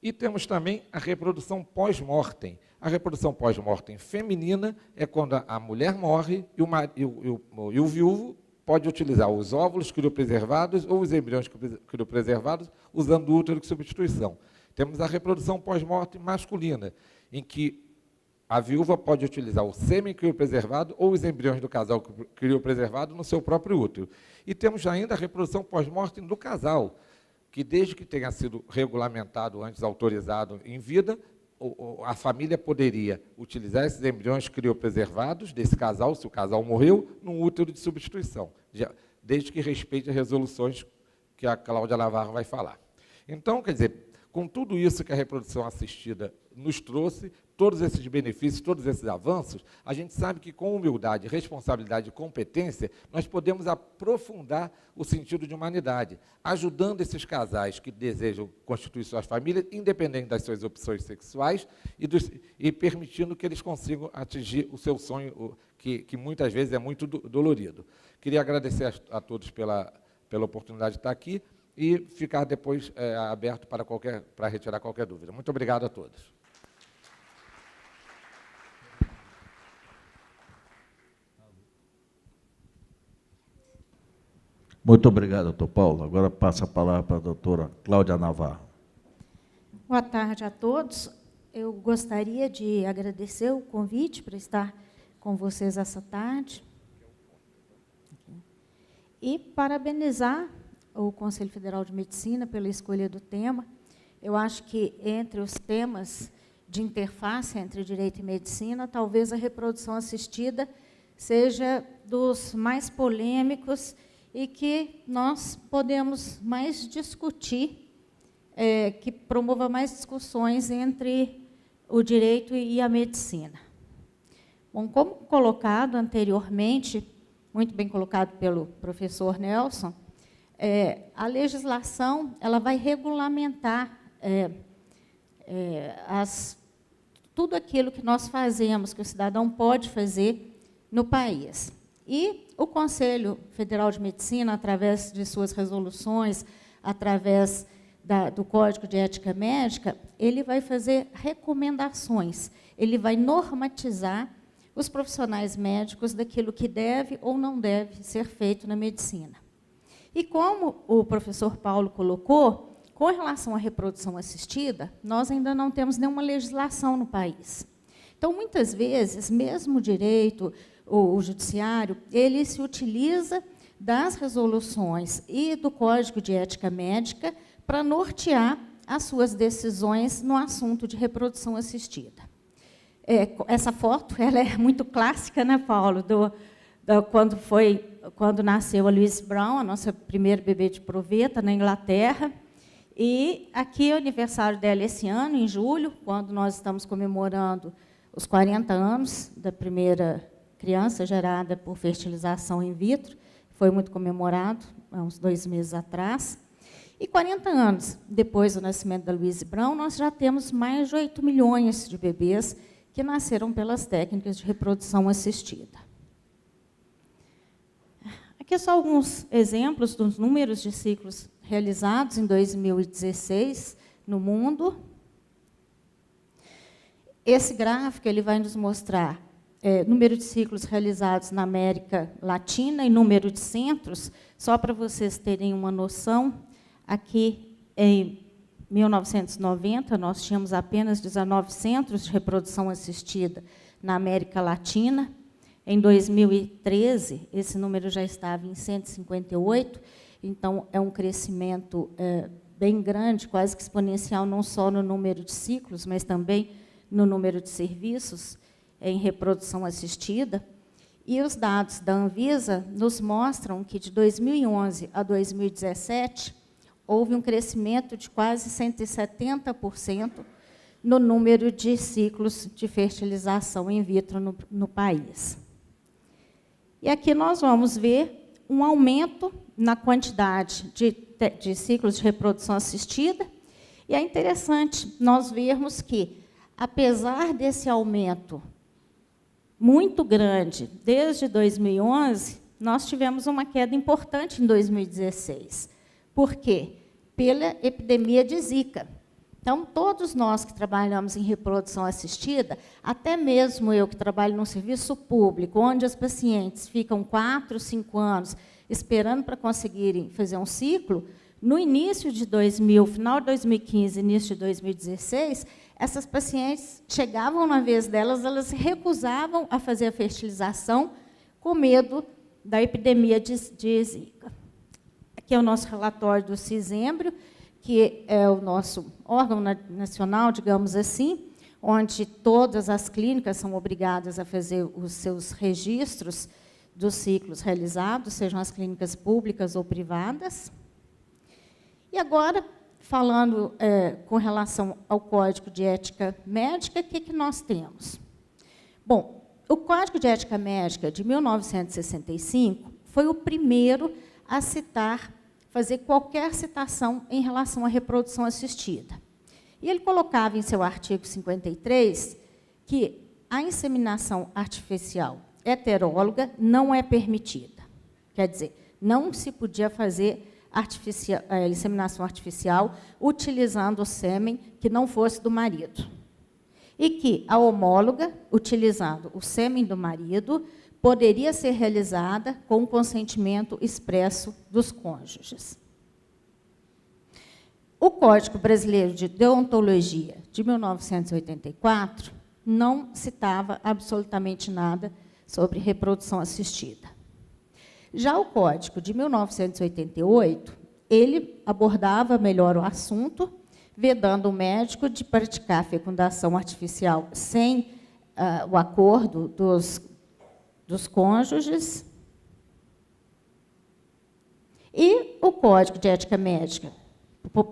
E temos também a reprodução pós-mortem. A reprodução pós-mortem feminina é quando a mulher morre e o viúvo pode utilizar os óvulos criopreservados ou os embriões criopreservados usando o útero de substituição. Temos a reprodução pós-morte masculina, em que a viúva pode utilizar o sêmen criopreservado ou os embriões do casal criopreservado no seu próprio útero. E temos ainda a reprodução pós-morte do casal, que desde que tenha sido regulamentado, antes autorizado em vida, a família poderia utilizar esses embriões criopreservados desse casal, se o casal morreu, num útero de substituição, desde que respeite as resoluções que a Cláudia Navarro vai falar. Então, quer dizer, com tudo isso que a reprodução assistida nos trouxe, todos esses benefícios, todos esses avanços, a gente sabe que com humildade, responsabilidade e competência, nós podemos aprofundar o sentido de humanidade, ajudando esses casais que desejam constituir suas famílias, independente das suas opções sexuais, e permitindo que eles consigam atingir o seu sonho, que muitas vezes é muito dolorido. Queria agradecer a todos pela oportunidade de estar aqui e ficar depois aberto para retirar qualquer dúvida. Muito obrigado a todos. Muito obrigado, doutor Paulo. Agora passa a palavra para a doutora Cláudia Navarro. Boa tarde a todos. Eu gostaria de agradecer o convite para estar com vocês essa tarde e parabenizar o Conselho Federal de Medicina pela escolha do tema. Eu acho que, entre os temas de interface entre direito e medicina, talvez a reprodução assistida seja dos mais polêmicos e que nós podemos mais discutir, que promova mais discussões entre o direito e a medicina. Bom, como colocado anteriormente, muito bem colocado pelo professor Nelson, a legislação ela vai regulamentar tudo aquilo que nós fazemos, que o cidadão pode fazer no país. E o Conselho Federal de Medicina, através de suas resoluções, através do Código de Ética Médica, ele vai fazer recomendações, ele vai normatizar os profissionais médicos daquilo que deve ou não deve ser feito na medicina. E como o professor Paulo colocou, com relação à reprodução assistida, nós ainda não temos nenhuma legislação no país. Então, muitas vezes, mesmo o direito, o judiciário, ele se utiliza das resoluções e do Código de Ética Médica para nortear as suas decisões no assunto de reprodução assistida. Essa foto ela é muito clássica, né, Paulo, quando nasceu a Louise Brown, a nossa primeira bebê de proveta, na Inglaterra. E aqui é o aniversário dela esse ano, em julho, quando nós estamos comemorando os 40 anos da primeira criança gerada por fertilização in vitro. Foi muito comemorado, há uns 2 meses atrás. E 40 anos depois do nascimento da Louise Brown, nós já temos mais de 8 milhões de bebês que nasceram pelas técnicas de reprodução assistida. Aqui só alguns exemplos dos números de ciclos realizados em 2016 no mundo. Esse gráfico ele vai nos mostrar número de ciclos realizados na América Latina e número de centros, só para vocês terem uma noção. Aqui, em 1990, nós tínhamos apenas 19 centros de reprodução assistida na América Latina. Em 2013, esse número já estava em 158, então é um crescimento bem grande, quase que exponencial, não só no número de ciclos, mas também no número de serviços em reprodução assistida. E os dados da Anvisa nos mostram que, de 2011 a 2017, houve um crescimento de quase 170% no número de ciclos de fertilização in vitro no país. E aqui nós vamos ver um aumento na quantidade de ciclos de reprodução assistida. E é interessante nós vermos que, apesar desse aumento muito grande desde 2011, nós tivemos uma queda importante em 2016. Por quê? Pela epidemia de Zika. Então, todos nós que trabalhamos em reprodução assistida, até mesmo eu que trabalho num serviço público, onde as pacientes ficam 4, 5 anos esperando para conseguirem fazer um ciclo, no início de 2000, final de 2015, início de 2016, essas pacientes chegavam na vez delas, elas se recusavam a fazer a fertilização com medo da epidemia de Zika. Aqui é o nosso relatório do CISEMBRIO, que é o nosso órgão nacional, digamos assim, onde todas as clínicas são obrigadas a fazer os seus registros dos ciclos realizados, sejam as clínicas públicas ou privadas. E agora, falando com relação ao Código de Ética Médica, o que nós temos? Bom, o Código de Ética Médica de 1965 foi o primeiro a fazer qualquer citação em relação à reprodução assistida. E ele colocava em seu artigo 53 que a inseminação artificial heteróloga não é permitida. Quer dizer, não se podia fazer inseminação artificial utilizando o sêmen que não fosse do marido. E que a homóloga, utilizando o sêmen do marido, poderia ser realizada com o consentimento expresso dos cônjuges. O Código Brasileiro de Deontologia, de 1984, não citava absolutamente nada sobre reprodução assistida. Já o Código de 1988, ele abordava melhor o assunto, vedando o médico de praticar fecundação artificial sem o acordo dos cônjuges. E o Código de Ética Médica,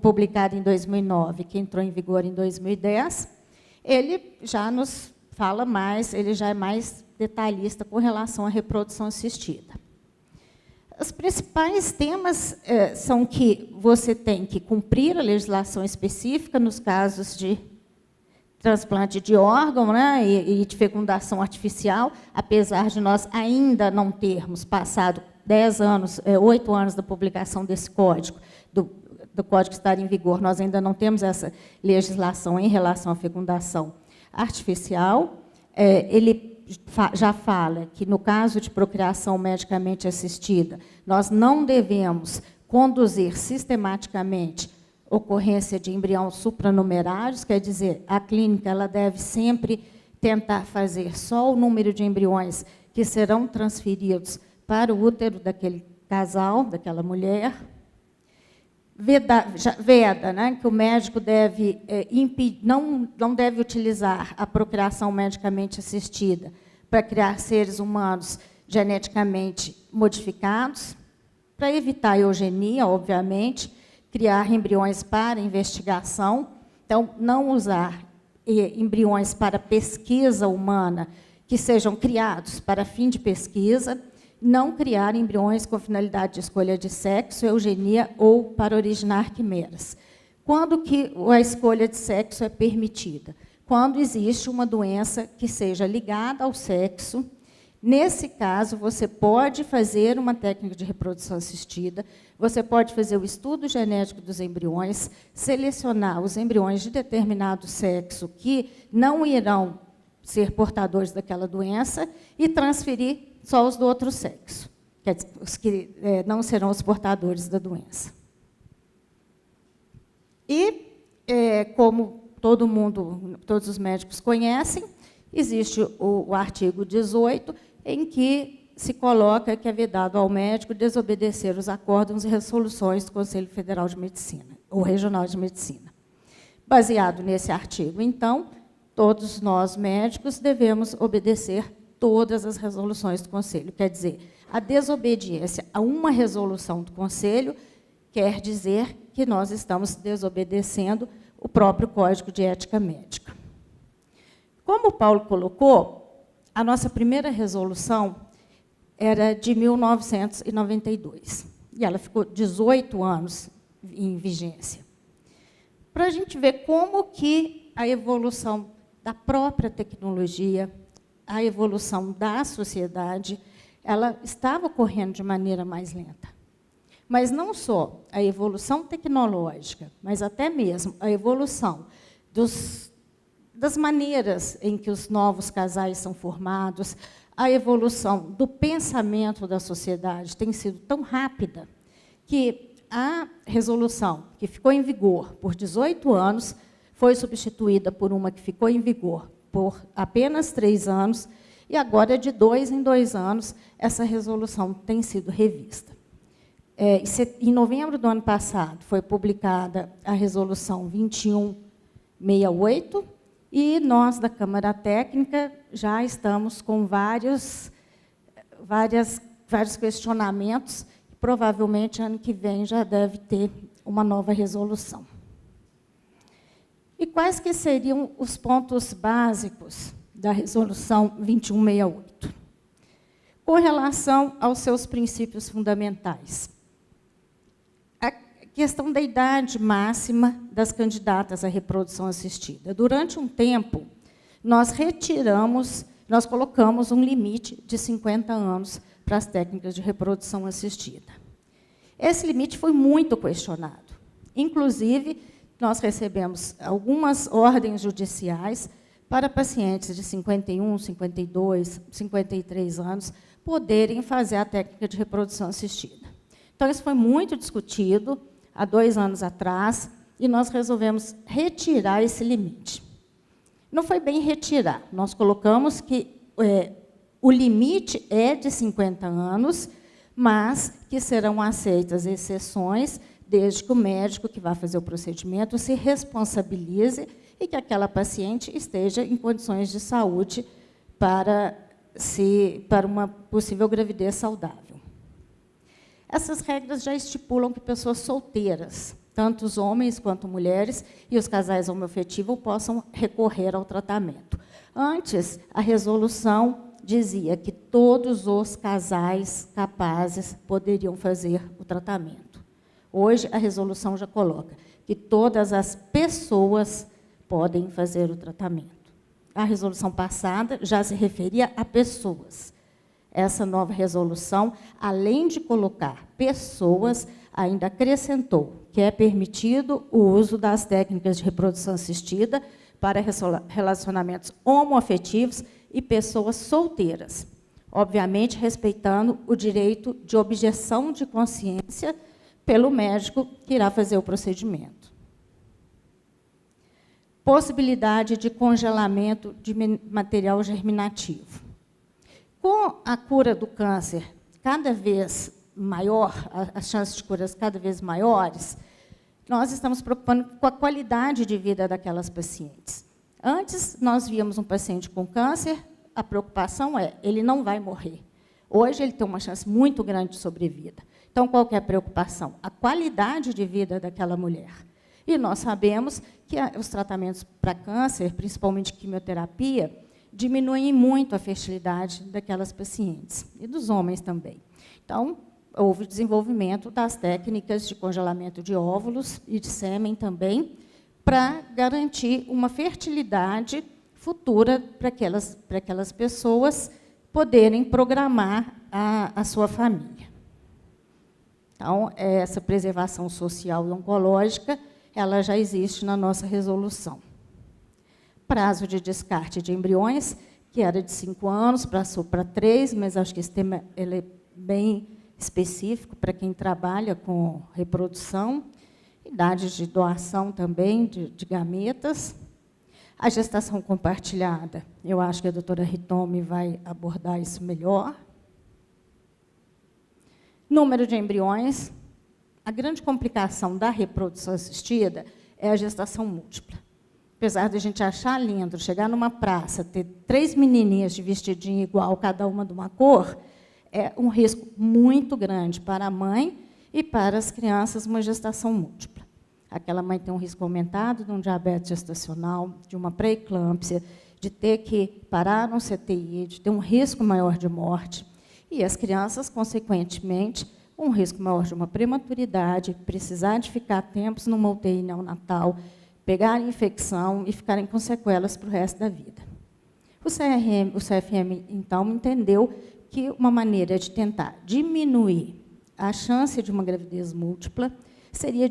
publicado em 2009, que entrou em vigor em 2010, ele já nos fala mais, ele já é mais detalhista com relação à reprodução assistida. Os principais temas são que você tem que cumprir a legislação específica nos casos de transplante de órgão, né, e de fecundação artificial, apesar de nós ainda não termos passado 10 anos, 8 anos da publicação desse código, do código estar em vigor, nós ainda não temos essa legislação em relação à fecundação artificial. Ele já fala que, no caso de procriação medicamente assistida, nós não devemos conduzir sistematicamente ocorrência de embriões supranumerários, quer dizer, a clínica ela deve sempre tentar fazer só o número de embriões que serão transferidos para o útero casal, daquela mulher, veda, né, que o médico deve não deve utilizar a procriação medicamente assistida para criar seres humanos geneticamente modificados, para evitar a eugenia, obviamente, criar embriões para investigação, então, não usar embriões para pesquisa humana que sejam criados para fim de pesquisa, não criar embriões com finalidade de escolha de sexo, eugenia ou para originar quimeras. Quando que a escolha de sexo é permitida? Quando existe uma doença que seja ligada ao sexo. Nesse caso, você pode fazer uma técnica de reprodução assistida, você pode fazer o estudo genético dos embriões, selecionar os embriões de determinado sexo que não irão ser portadores daquela doença e transferir só os do outro sexo, quer dizer, os que não serão os portadores da doença. E, como todos os médicos conhecem, existe o artigo 18, em que se coloca que é vedado ao médico desobedecer os acórdãos e resoluções do Conselho Federal de Medicina, ou Regional de Medicina. Baseado nesse artigo, então, todos nós médicos devemos obedecer todas as resoluções do Conselho. Quer dizer, a desobediência a uma resolução do Conselho quer dizer que nós estamos desobedecendo o próprio Código de Ética Médica. Como o Paulo colocou, a nossa primeira resolução era de 1992, e ela ficou 18 anos em vigência. Para a gente ver como que a evolução da própria tecnologia, a evolução da sociedade, ela estava ocorrendo de maneira mais lenta. Mas não só a evolução tecnológica, mas até mesmo a evolução das maneiras em que os novos casais são formados, a evolução do pensamento da sociedade tem sido tão rápida que a resolução que ficou em vigor por 18 anos foi substituída por uma que ficou em vigor por apenas 3 anos, e agora, de 2 em 2 anos, essa resolução tem sido revista. Em novembro do ano passado, foi publicada a resolução 2168, e nós, da Câmara Técnica, já estamos com vários questionamentos, e provavelmente, ano que vem, já deve ter uma nova resolução. E quais que seriam os pontos básicos da resolução 2168? Com relação aos seus princípios fundamentais. A questão da idade máxima das candidatas à reprodução assistida. Durante um tempo, nós colocamos um limite de 50 anos para as técnicas de reprodução assistida. Esse limite foi muito questionado. Inclusive, nós recebemos algumas ordens judiciais para pacientes de 51, 52, 53 anos poderem fazer a técnica de reprodução assistida. Então, isso foi muito discutido há 2 anos atrás, e nós resolvemos retirar esse limite. Não foi bem retirar, nós colocamos que o limite é de 50 anos, mas que serão aceitas exceções, desde que o médico que vai fazer o procedimento se responsabilize e que aquela paciente esteja em condições de saúde para uma possível gravidez saudável. Essas regras já estipulam que pessoas solteiras, tanto os homens quanto mulheres, e os casais homoafetivos possam recorrer ao tratamento. Antes, a resolução dizia que todos os casais capazes poderiam fazer o tratamento. Hoje, a resolução já coloca que todas as pessoas podem fazer o tratamento. A resolução passada já se referia a pessoas. Essa nova resolução, além de colocar pessoas, ainda acrescentou que é permitido o uso das técnicas de reprodução assistida para relacionamentos homoafetivos e pessoas solteiras, obviamente respeitando o direito de objeção de consciência pelo médico que irá fazer o procedimento. Possibilidade de congelamento de material germinativo. Com a cura do câncer cada vez maior, as chances de curas cada vez maiores, nós estamos preocupando com a qualidade de vida daquelas pacientes. Antes, nós víamos um paciente com câncer, a preocupação é, ele não vai morrer. Hoje, ele tem uma chance muito grande de sobrevida. Então, qual que é a preocupação? A qualidade de vida daquela mulher. E nós sabemos que os tratamentos para câncer, principalmente quimioterapia, diminuem muito a fertilidade daquelas pacientes, e dos homens também. Então, houve desenvolvimento das técnicas de congelamento de óvulos e de sêmen também, para garantir uma fertilidade futura para aquelas pessoas poderem programar a sua família. Então, essa preservação social e oncológica, ela já existe na nossa resolução. Prazo de descarte de embriões, que era de 5 anos, passou para 3, mas acho que esse tema ele é bem específico para quem trabalha com reprodução. Idade de doação também de gametas. A gestação compartilhada, eu acho que a doutora Hitomi vai abordar isso melhor. Número de embriões. A grande complicação da reprodução assistida é a gestação múltipla. Apesar de a gente achar lindo, chegar numa praça, ter 3 menininhas de vestidinho igual, cada uma de uma cor, é um risco muito grande para a mãe e para as crianças uma gestação múltipla. Aquela mãe tem um risco aumentado de um diabetes gestacional, de uma pré-eclâmpsia, de ter que parar no CTI, de ter um risco maior de morte. E as crianças, consequentemente, um risco maior de uma prematuridade, precisar de ficar tempos numa UTI neonatal, pegar infecção e ficarem com sequelas para o resto da vida. O CFM, então, entendeu que uma maneira de tentar diminuir a chance de uma gravidez múltipla seria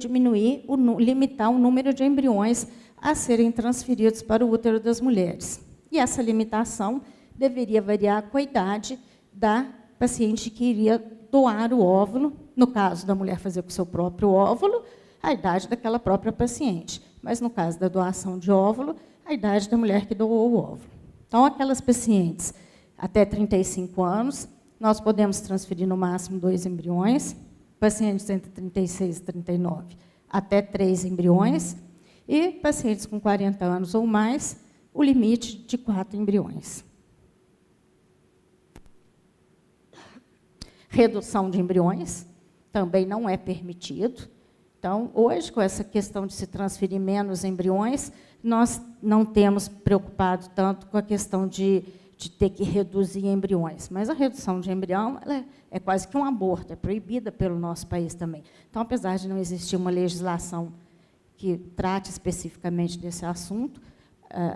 limitar o número de embriões a serem transferidos para o útero das mulheres. E essa limitação deveria variar com a idade da paciente que iria doar o óvulo, no caso da mulher fazer com o seu próprio óvulo, a idade daquela própria paciente. Mas, no caso da doação de óvulo, a idade da mulher que doou o óvulo. Então, aquelas pacientes até 35 anos, nós podemos transferir no máximo 2 embriões, pacientes entre 36 e 39, até 3 embriões, e pacientes com 40 anos ou mais, o limite de 4 embriões. Redução de embriões também não é permitido. Então, hoje, com essa questão de se transferir menos embriões, nós não temos preocupado tanto com a questão de ter que reduzir embriões. Mas a redução de embrião ela é quase que um aborto, é proibida pelo nosso país também. Então, apesar de não existir uma legislação que trate especificamente desse assunto,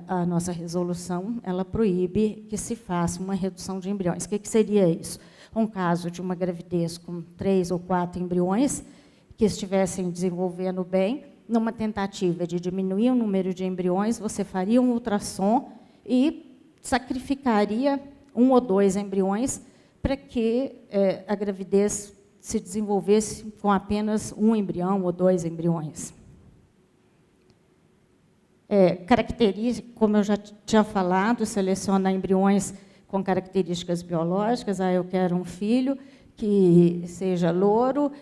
a nossa resolução ela proíbe que se faça uma redução de embriões. O que seria isso? Um caso de uma gravidez com 3 ou 4 embriões que estivessem desenvolvendo bem, numa tentativa de diminuir o número de embriões, você faria um ultrassom e sacrificaria 1 ou 2 embriões para que a gravidez se desenvolvesse com apenas 1 embrião ou 2 embriões. Características, como eu já tinha falado, seleciona embriões com características biológicas. Eu quero um filho que seja louro,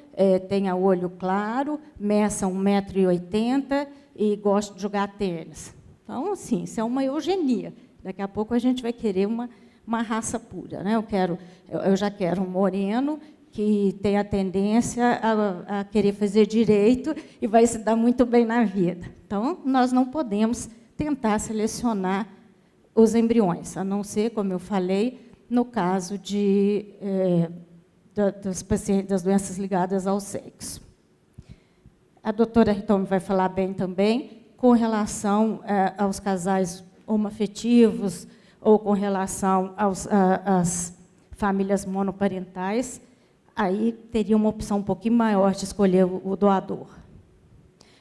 tenha olho claro, meça 1,80 m e goste de jogar tênis. Então, assim, isso é uma eugenia. Daqui a pouco a gente vai querer uma raça pura, né? Eu já quero um moreno que tem a tendência a querer fazer direito e vai se dar muito bem na vida. Então, nós não podemos tentar selecionar os embriões, a não ser, como eu falei, no caso das doenças ligadas ao sexo. A doutora Hitomi vai falar bem também com relação aos casais homoafetivos ou com relação às famílias monoparentais. Aí teria uma opção um pouquinho maior de escolher o doador.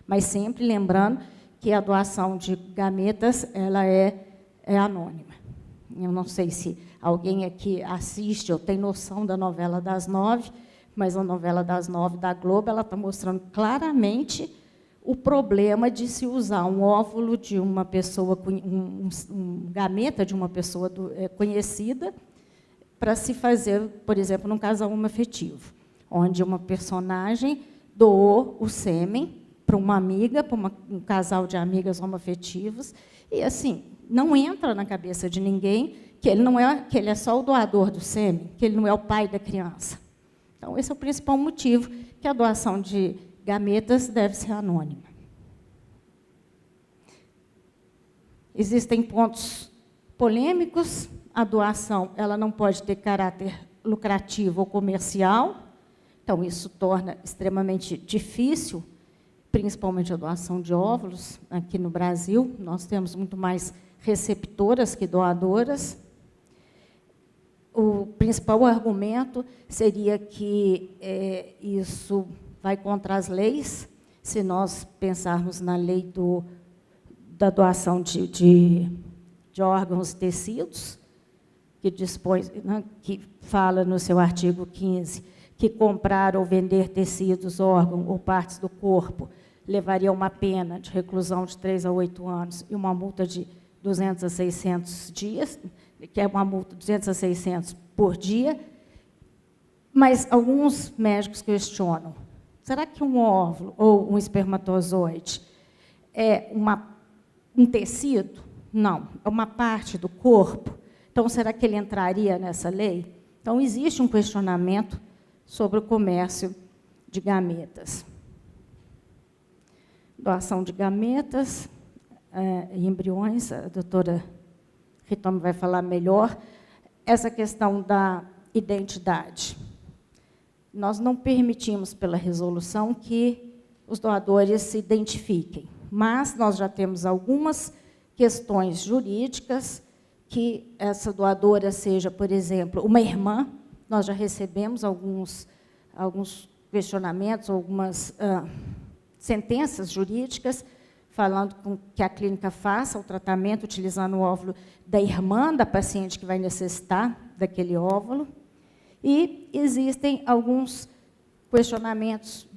Mas sempre lembrando que a doação de gametas ela é anônima. Eu não sei se alguém aqui assiste ou tem noção da novela das 9, mas a novela das 9 da Globo ela está mostrando claramente o problema de se usar um óvulo de uma pessoa, um gameta de uma pessoa conhecida, para se fazer, por exemplo, num casal homoafetivo, onde uma personagem doou o sêmen para uma amiga, para um casal de amigas homoafetivos, e assim, não entra na cabeça de ninguém que ele é só o doador do sêmen, que ele não é o pai da criança. Então, esse é o principal motivo que a doação de gametas deve ser anônima. Existem pontos polêmicos. A doação ela não pode ter caráter lucrativo ou comercial, então isso torna extremamente difícil, principalmente a doação de óvulos. Aqui no Brasil, nós temos muito mais receptoras que doadoras. O principal argumento seria que isso vai contra as leis, se nós pensarmos na lei da doação de órgãos e tecidos, que dispõe, né, que fala no seu artigo 15, que comprar ou vender tecidos, órgãos ou partes do corpo levaria uma pena de reclusão de 3 a 8 anos e uma multa de 200 a 600 dias, que é uma multa de 200 a 600 por dia. Mas alguns médicos questionam, será que um óvulo ou um espermatozoide é um tecido? Não, é uma parte do corpo. Então, será que ele entraria nessa lei? Então, existe um questionamento sobre o comércio de gametas. Doação de gametas e embriões, a doutora Ritome vai falar melhor. Essa questão da identidade. Nós não permitimos, pela resolução, que os doadores se identifiquem, mas nós já temos algumas questões jurídicas que essa doadora seja, por exemplo, uma irmã. Nós já recebemos alguns questionamentos, algumas sentenças jurídicas falando que a clínica faça o tratamento utilizando o óvulo da irmã da paciente que vai necessitar daquele óvulo. E existem alguns questionamentos.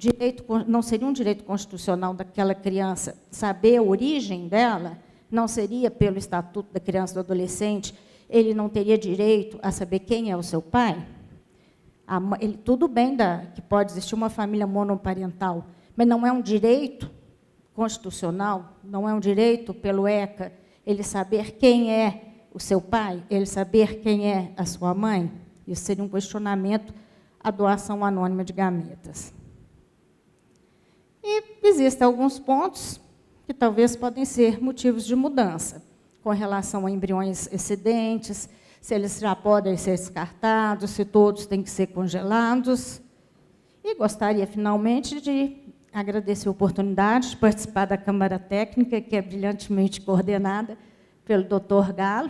Não seria um direito constitucional daquela criança saber a origem dela? Não seria pelo Estatuto da Criança e do Adolescente? Ele não teria direito a saber quem é o seu pai? Tudo bem que pode existir uma família monoparental, mas não é um direito constitucional, não é um direito pelo ECA, ele saber quem é o seu pai, ele saber quem é a sua mãe? Isso seria um questionamento à doação anônima de gametas. E existem alguns pontos que talvez podem ser motivos de mudança, com relação a embriões excedentes, se eles já podem ser descartados, se todos têm que ser congelados. E gostaria, finalmente, de agradecer a oportunidade de participar da Câmara Técnica, que é brilhantemente coordenada pelo Dr. Galo.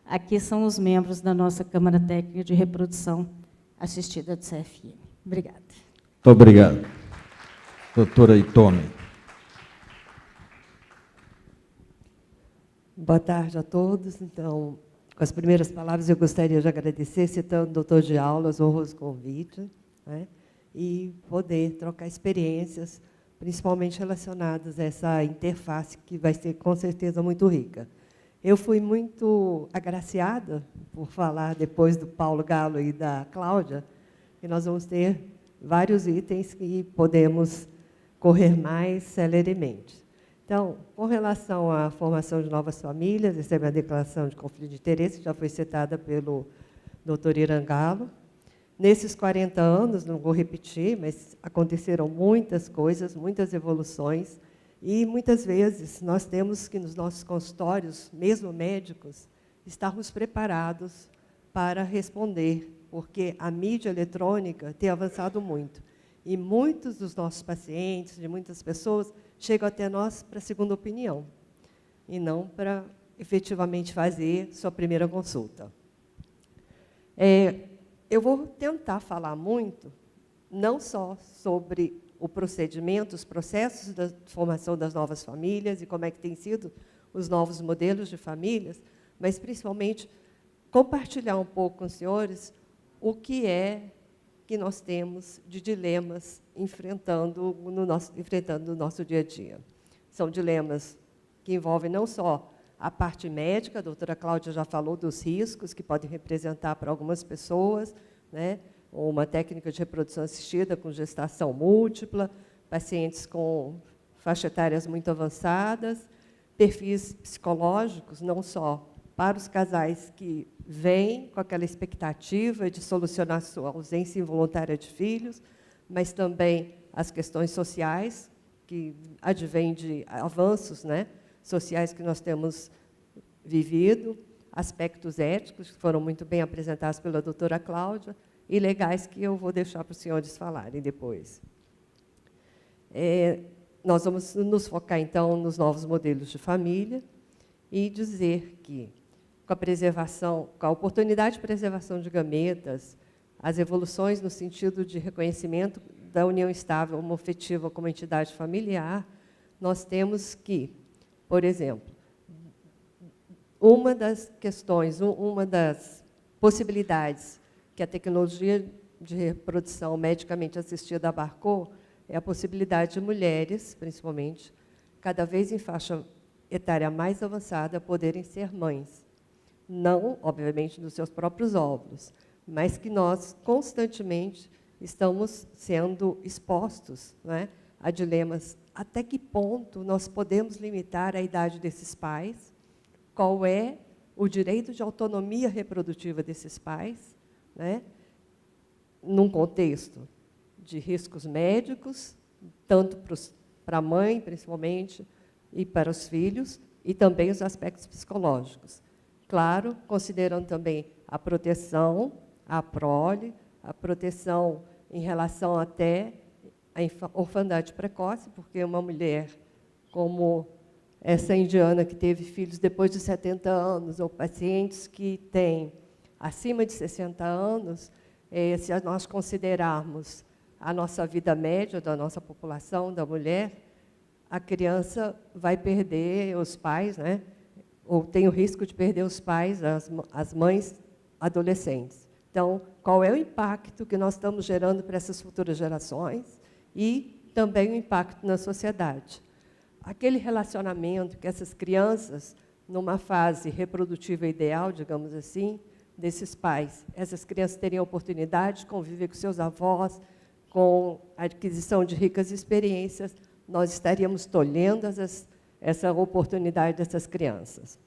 Aqui são os membros da nossa Câmara Técnica de Reprodução Assistida do CFM. Obrigada. Muito obrigado. Doutora Ritome. Boa tarde a todos. Então, com as primeiras palavras, eu gostaria de agradecer, citando o doutor de aulas, o honroso convite, né, e poder trocar experiências, principalmente relacionadas a essa interface, que vai ser, com certeza, muito rica. Eu fui muito agraciada por falar, depois do Paulo Galo e da Cláudia, que nós vamos ter vários itens que podemos correr mais celeremente. Então, com relação à formação de novas famílias, essa é a declaração de conflito de interesse, que já foi citada pelo doutor Irã Galo. Nesses 40 anos, não vou repetir, mas aconteceram muitas coisas, muitas evoluções, e muitas vezes nós temos que, nos nossos consultórios, mesmo médicos, estarmos preparados para responder, porque a mídia eletrônica tem avançado muito. E muitos dos nossos pacientes, de muitas pessoas, chegam até nós para a segunda opinião, e não para efetivamente fazer sua primeira consulta. Eu vou tentar falar muito, não só sobre o procedimento, os processos da formação das novas famílias e como é que têm sido os novos modelos de famílias, mas, principalmente, compartilhar um pouco com os senhores o que é que nós temos de dilemas enfrentando no nosso dia a dia. São dilemas que envolvem não só a parte médica, a doutora Cláudia já falou dos riscos que podem representar para algumas pessoas, né, uma técnica de reprodução assistida com gestação múltipla, pacientes com faixas etárias muito avançadas, perfis psicológicos, não só para os casais que vêm com aquela expectativa de solucionar sua ausência involuntária de filhos, mas também as questões sociais, que advêm de avanços, né, sociais que nós temos vivido, aspectos éticos, que foram muito bem apresentados pela doutora Cláudia, e legais, que eu vou deixar para os senhores falarem depois. Nós vamos nos focar, então, nos novos modelos de família e dizer que, com a preservação, com a oportunidade de preservação de gametas, as evoluções no sentido de reconhecimento da união estável homoafetiva como entidade familiar, nós temos que, por exemplo, uma das questões, uma das possibilidades que a tecnologia de reprodução medicamente assistida abarcou é a possibilidade de mulheres, principalmente, cada vez em faixa etária mais avançada, poderem ser mães. Não, obviamente, dos seus próprios óvulos, mas que nós constantemente estamos sendo expostos, né, a dilemas. Até que ponto nós podemos limitar a idade desses pais? Qual é o direito de autonomia reprodutiva desses pais, né, num contexto de riscos médicos, tanto para a mãe, principalmente, e para os filhos, e também os aspectos psicológicos. Claro, considerando também a proteção, a prole, a proteção em relação até à orfandade precoce, porque uma mulher como essa indiana que teve filhos depois de 70 anos, ou pacientes que têm acima de 60 anos, se nós considerarmos a nossa vida média da nossa população, da mulher, a criança vai perder os pais, né? Ou tem o risco de perder os pais, as mães adolescentes. Então, qual é o impacto que nós estamos gerando para essas futuras gerações e também o impacto na sociedade? Aquele relacionamento que essas crianças, numa fase reprodutiva ideal, digamos assim, desses pais, essas crianças teriam a oportunidade de conviver com seus avós, com a aquisição de ricas experiências, nós estaríamos tolhendo essa oportunidade dessas crianças.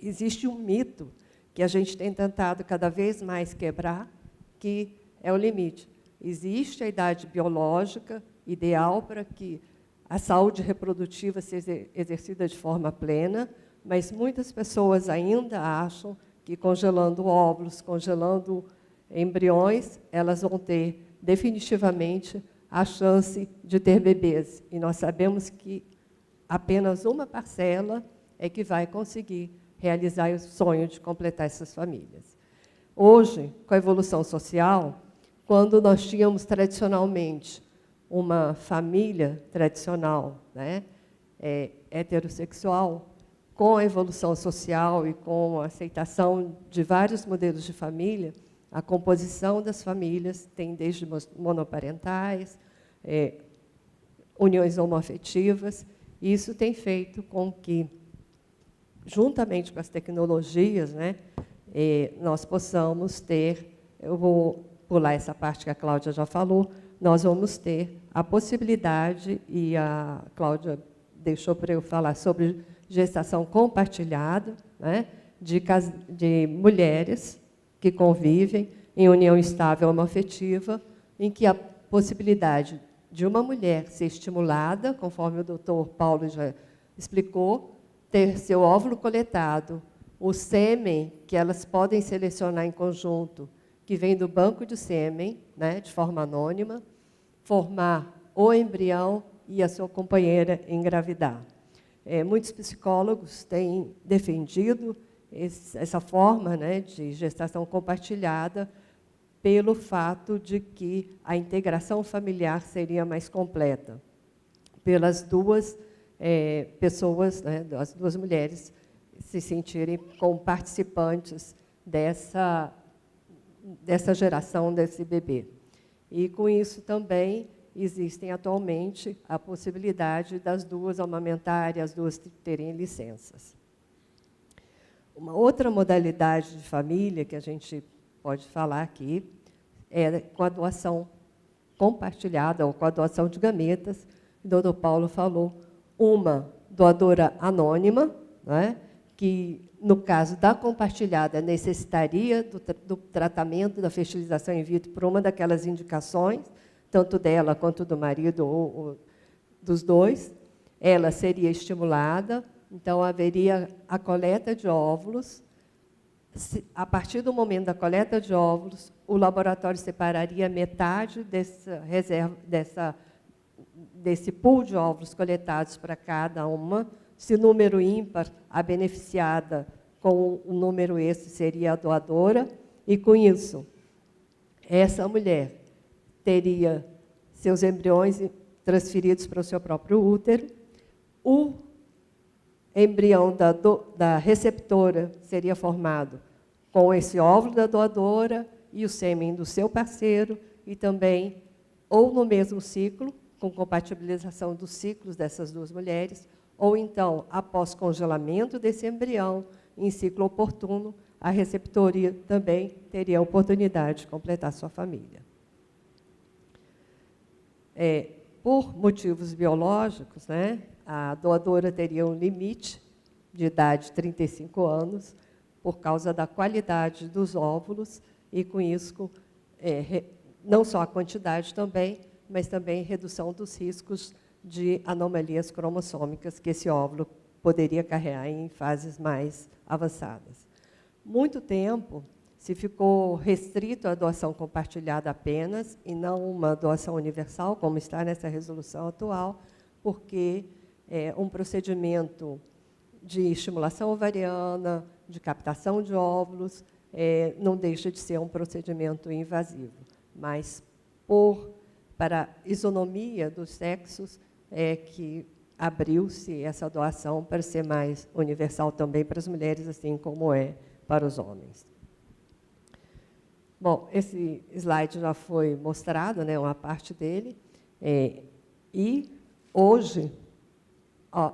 Existe um mito que a gente tem tentado cada vez mais quebrar, que é o limite. Existe a idade biológica ideal para que a saúde reprodutiva seja exercida de forma plena, mas muitas pessoas ainda acham que congelando óvulos, congelando embriões, elas vão ter definitivamente a chance de ter bebês. E nós sabemos que apenas uma parcela é que vai conseguir realizar o sonho de completar essas famílias. Hoje, com a evolução social, quando nós tínhamos tradicionalmente uma família tradicional, né, heterossexual, com a evolução social e com a aceitação de vários modelos de família, a composição das famílias tem desde monoparentais, uniões homoafetivas. Isso tem feito com que, juntamente com as tecnologias, né, nós possamos ter, eu vou pular essa parte que a Cláudia já falou, nós vamos ter a possibilidade, e a Cláudia deixou para eu falar sobre gestação compartilhada, né, de mulheres que convivem em união estável homoafetiva, em que a possibilidade de uma mulher ser estimulada, conforme o doutor Paulo já explicou, ter seu óvulo coletado, o sêmen que elas podem selecionar em conjunto, que vem do banco de sêmen, né, de forma anônima, formar o embrião e a sua companheira engravidar. Muitos psicólogos têm defendido essa forma, né, de gestação compartilhada pelo fato de que a integração familiar seria mais completa, pelas duas pessoas, né, as duas mulheres, se sentirem como participantes dessa geração desse bebê. E, com isso, também existem atualmente a possibilidade das duas amamentarem, as duas terem licenças. Uma outra modalidade de família que a gente pode falar aqui é com a doação compartilhada ou com a doação de gametas. O doutor Paulo falou, uma doadora anônima, né, que, no caso da compartilhada, necessitaria do tratamento da fertilização in vitro por uma daquelas indicações, tanto dela quanto do marido ou dos dois. Ela seria estimulada, então haveria a coleta de óvulos. A partir do momento da coleta de óvulos, o laboratório separaria metade dessa reserva, desse pool de óvulos coletados para cada uma. Se número ímpar, a beneficiada com o número esse seria a doadora, e com isso, essa mulher teria seus embriões transferidos para o seu próprio útero. O embrião da receptora seria formado com esse óvulo da doadora e o sêmen do seu parceiro, e também, ou no mesmo ciclo, com compatibilização dos ciclos dessas duas mulheres, ou então, após congelamento desse embrião, em ciclo oportuno, a receptoria também teria a oportunidade de completar sua família. Por motivos biológicos, né, a doadora teria um limite de idade de 35 anos, por causa da qualidade dos óvulos, e com isso, não só a quantidade também, mas também redução dos riscos de anomalias cromossômicas que esse óvulo poderia carregar em fases mais avançadas. Muito tempo se ficou restrito à doação compartilhada apenas, e não uma doação universal, como está nessa resolução atual, porque um procedimento de estimulação ovariana, de captação de óvulos, não deixa de ser um procedimento invasivo. Mas, para isonomia dos sexos, que abriu-se essa doação para ser mais universal também para as mulheres, assim como é para os homens. Bom, esse slide já foi mostrado, né, uma parte dele, e hoje a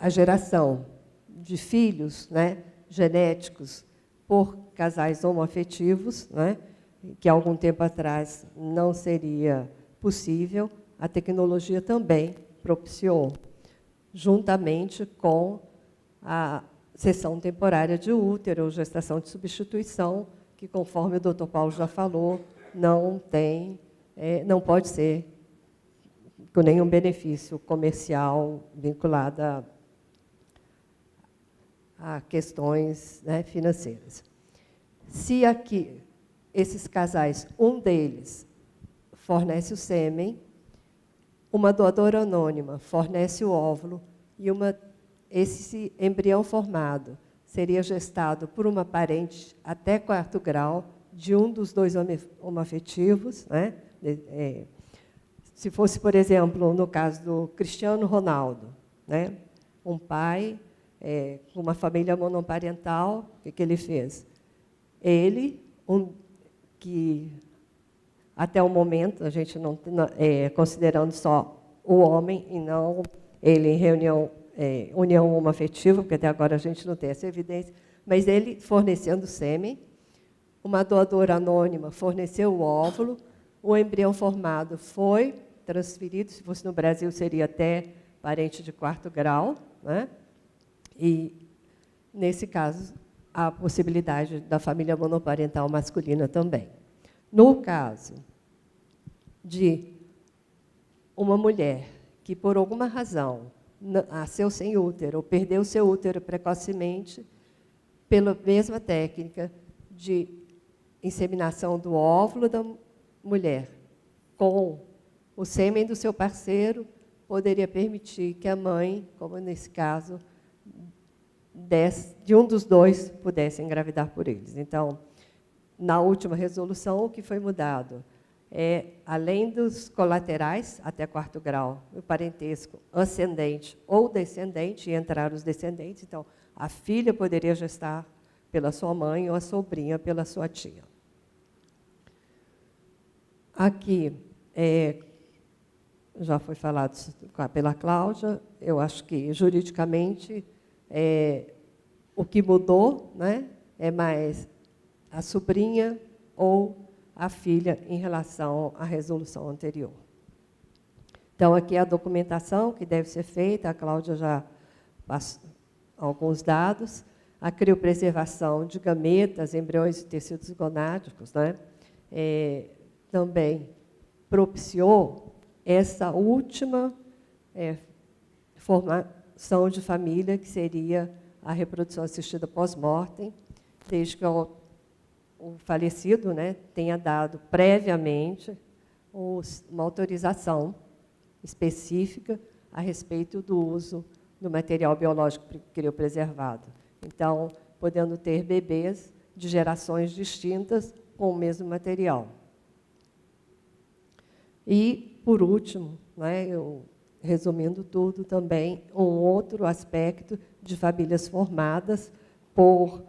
geração de filhos, né, genéticos por casais homoafetivos, né, que há algum tempo atrás não seria possível, a tecnologia também propiciou, juntamente com a cessão temporária de útero, ou gestação de substituição, que, conforme o doutor Paulo já falou, não pode ser com nenhum benefício comercial vinculado a questões, né, financeiras. Se aqui, esses casais, um deles fornece o sêmen, uma doadora anônima fornece o óvulo, e esse embrião formado seria gestado por uma parente até 4º grau de um dos dois homoafetivos, né? Se fosse, por exemplo, no caso do Cristiano Ronaldo, né? Um pai com uma família monoparental, o que ele fez? Ele, que até o momento a gente não considerando só o homem e não ele em união homoafetiva, porque até agora a gente não tem essa evidência, mas ele fornecendo sêmen, uma doadora anônima forneceu o óvulo, o embrião formado foi transferido, se fosse no Brasil seria até parente de 4º grau, né? E, nesse caso, a possibilidade da família monoparental masculina também. No caso de uma mulher que, por alguma razão, nasceu sem útero, ou perdeu seu útero precocemente, pela mesma técnica de inseminação do óvulo da mulher com o sêmen do seu parceiro, poderia permitir que a mãe, como nesse caso, de um dos dois pudesse engravidar por eles. Então, na última resolução, o que foi mudado além dos colaterais, até 4º grau, o parentesco ascendente ou descendente, e entrar os descendentes. Então, a filha poderia gestar pela sua mãe ou a sobrinha pela sua tia. Aqui, já foi falado pela Cláudia, eu acho que, juridicamente, o que mudou, né, é mais a sobrinha ou a filha em relação à resolução anterior. Então, aqui é a documentação que deve ser feita, a Cláudia já passou alguns dados, a criopreservação de gametas, embriões e tecidos gonádicos, né? Também propiciou essa última formação de família, que seria a reprodução assistida pós-mortem, desde que o falecido, né, tenha dado previamente uma autorização específica a respeito do uso do material biológico criopreservado. Então, podendo ter bebês de gerações distintas com o mesmo material. E, por último, né, resumindo tudo também, um outro aspecto de famílias formadas por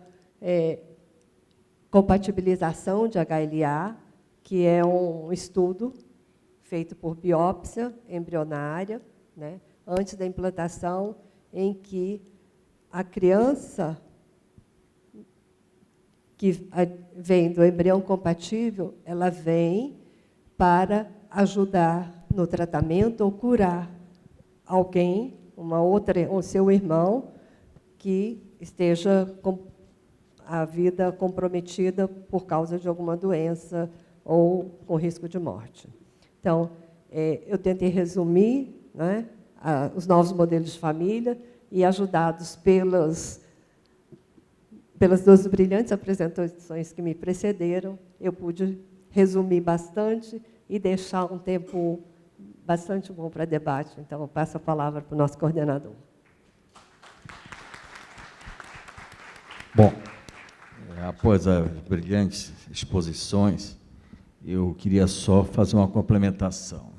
compatibilização de HLA, que é um estudo feito por biópsia embrionária, né, antes da implantação, em que a criança que vem do embrião compatível, ela vem para ajudar no tratamento ou curar alguém, o seu irmão, que esteja com a vida comprometida por causa de alguma doença ou com risco de morte. Então, eu tentei resumir, né, os novos modelos de família e, ajudados pelas duas brilhantes apresentações que me precederam, eu pude resumir bastante e deixar um tempo bastante bom para debate. Então, eu passo a palavra para o nosso coordenador. Bom, após as brilhantes exposições, eu queria só fazer uma complementação.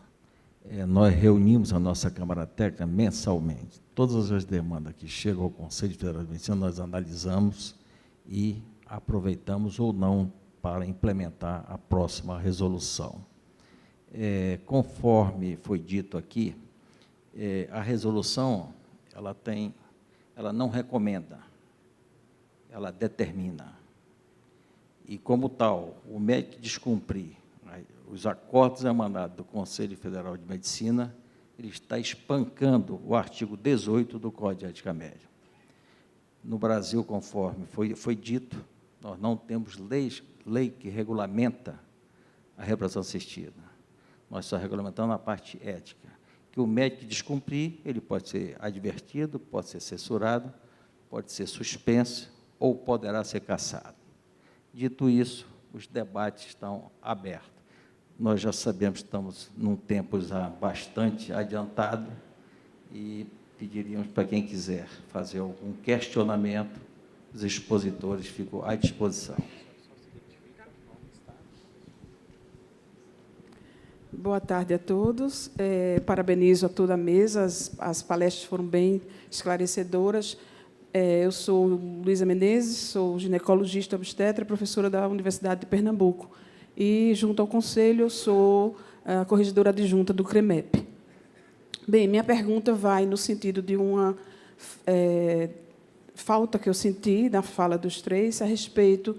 Nós reunimos a nossa Câmara Técnica mensalmente. Todas as demandas que chegam ao Conselho Federal de Medicina, nós analisamos e aproveitamos ou não para implementar a próxima resolução. Conforme foi dito aqui, a resolução ela não recomenda, ela determina. E, como tal, o médico que descumprir os acordos emanados do Conselho Federal de Medicina, ele está espancando o artigo 18 do Código de Ética Médica. No Brasil, conforme foi dito, nós não temos lei que regulamenta a reprodução assistida. Nós só regulamentamos a parte ética, que o médico que descumprir, ele pode ser advertido, pode ser censurado, pode ser suspenso ou poderá ser cassado. Dito isso, os debates estão abertos. Nós já sabemos que estamos num tempo já bastante adiantado e pediríamos para quem quiser fazer algum questionamento, os expositores ficam à disposição. Boa tarde a todos. Parabenizo a toda a mesa, as palestras foram bem esclarecedoras. Eu sou Luísa Menezes, sou ginecologista obstetra e professora da Universidade de Pernambuco. E, junto ao Conselho, eu sou a corregedora adjunta do CREMEP. Bem, minha pergunta vai no sentido de uma falta que eu senti na fala dos três a respeito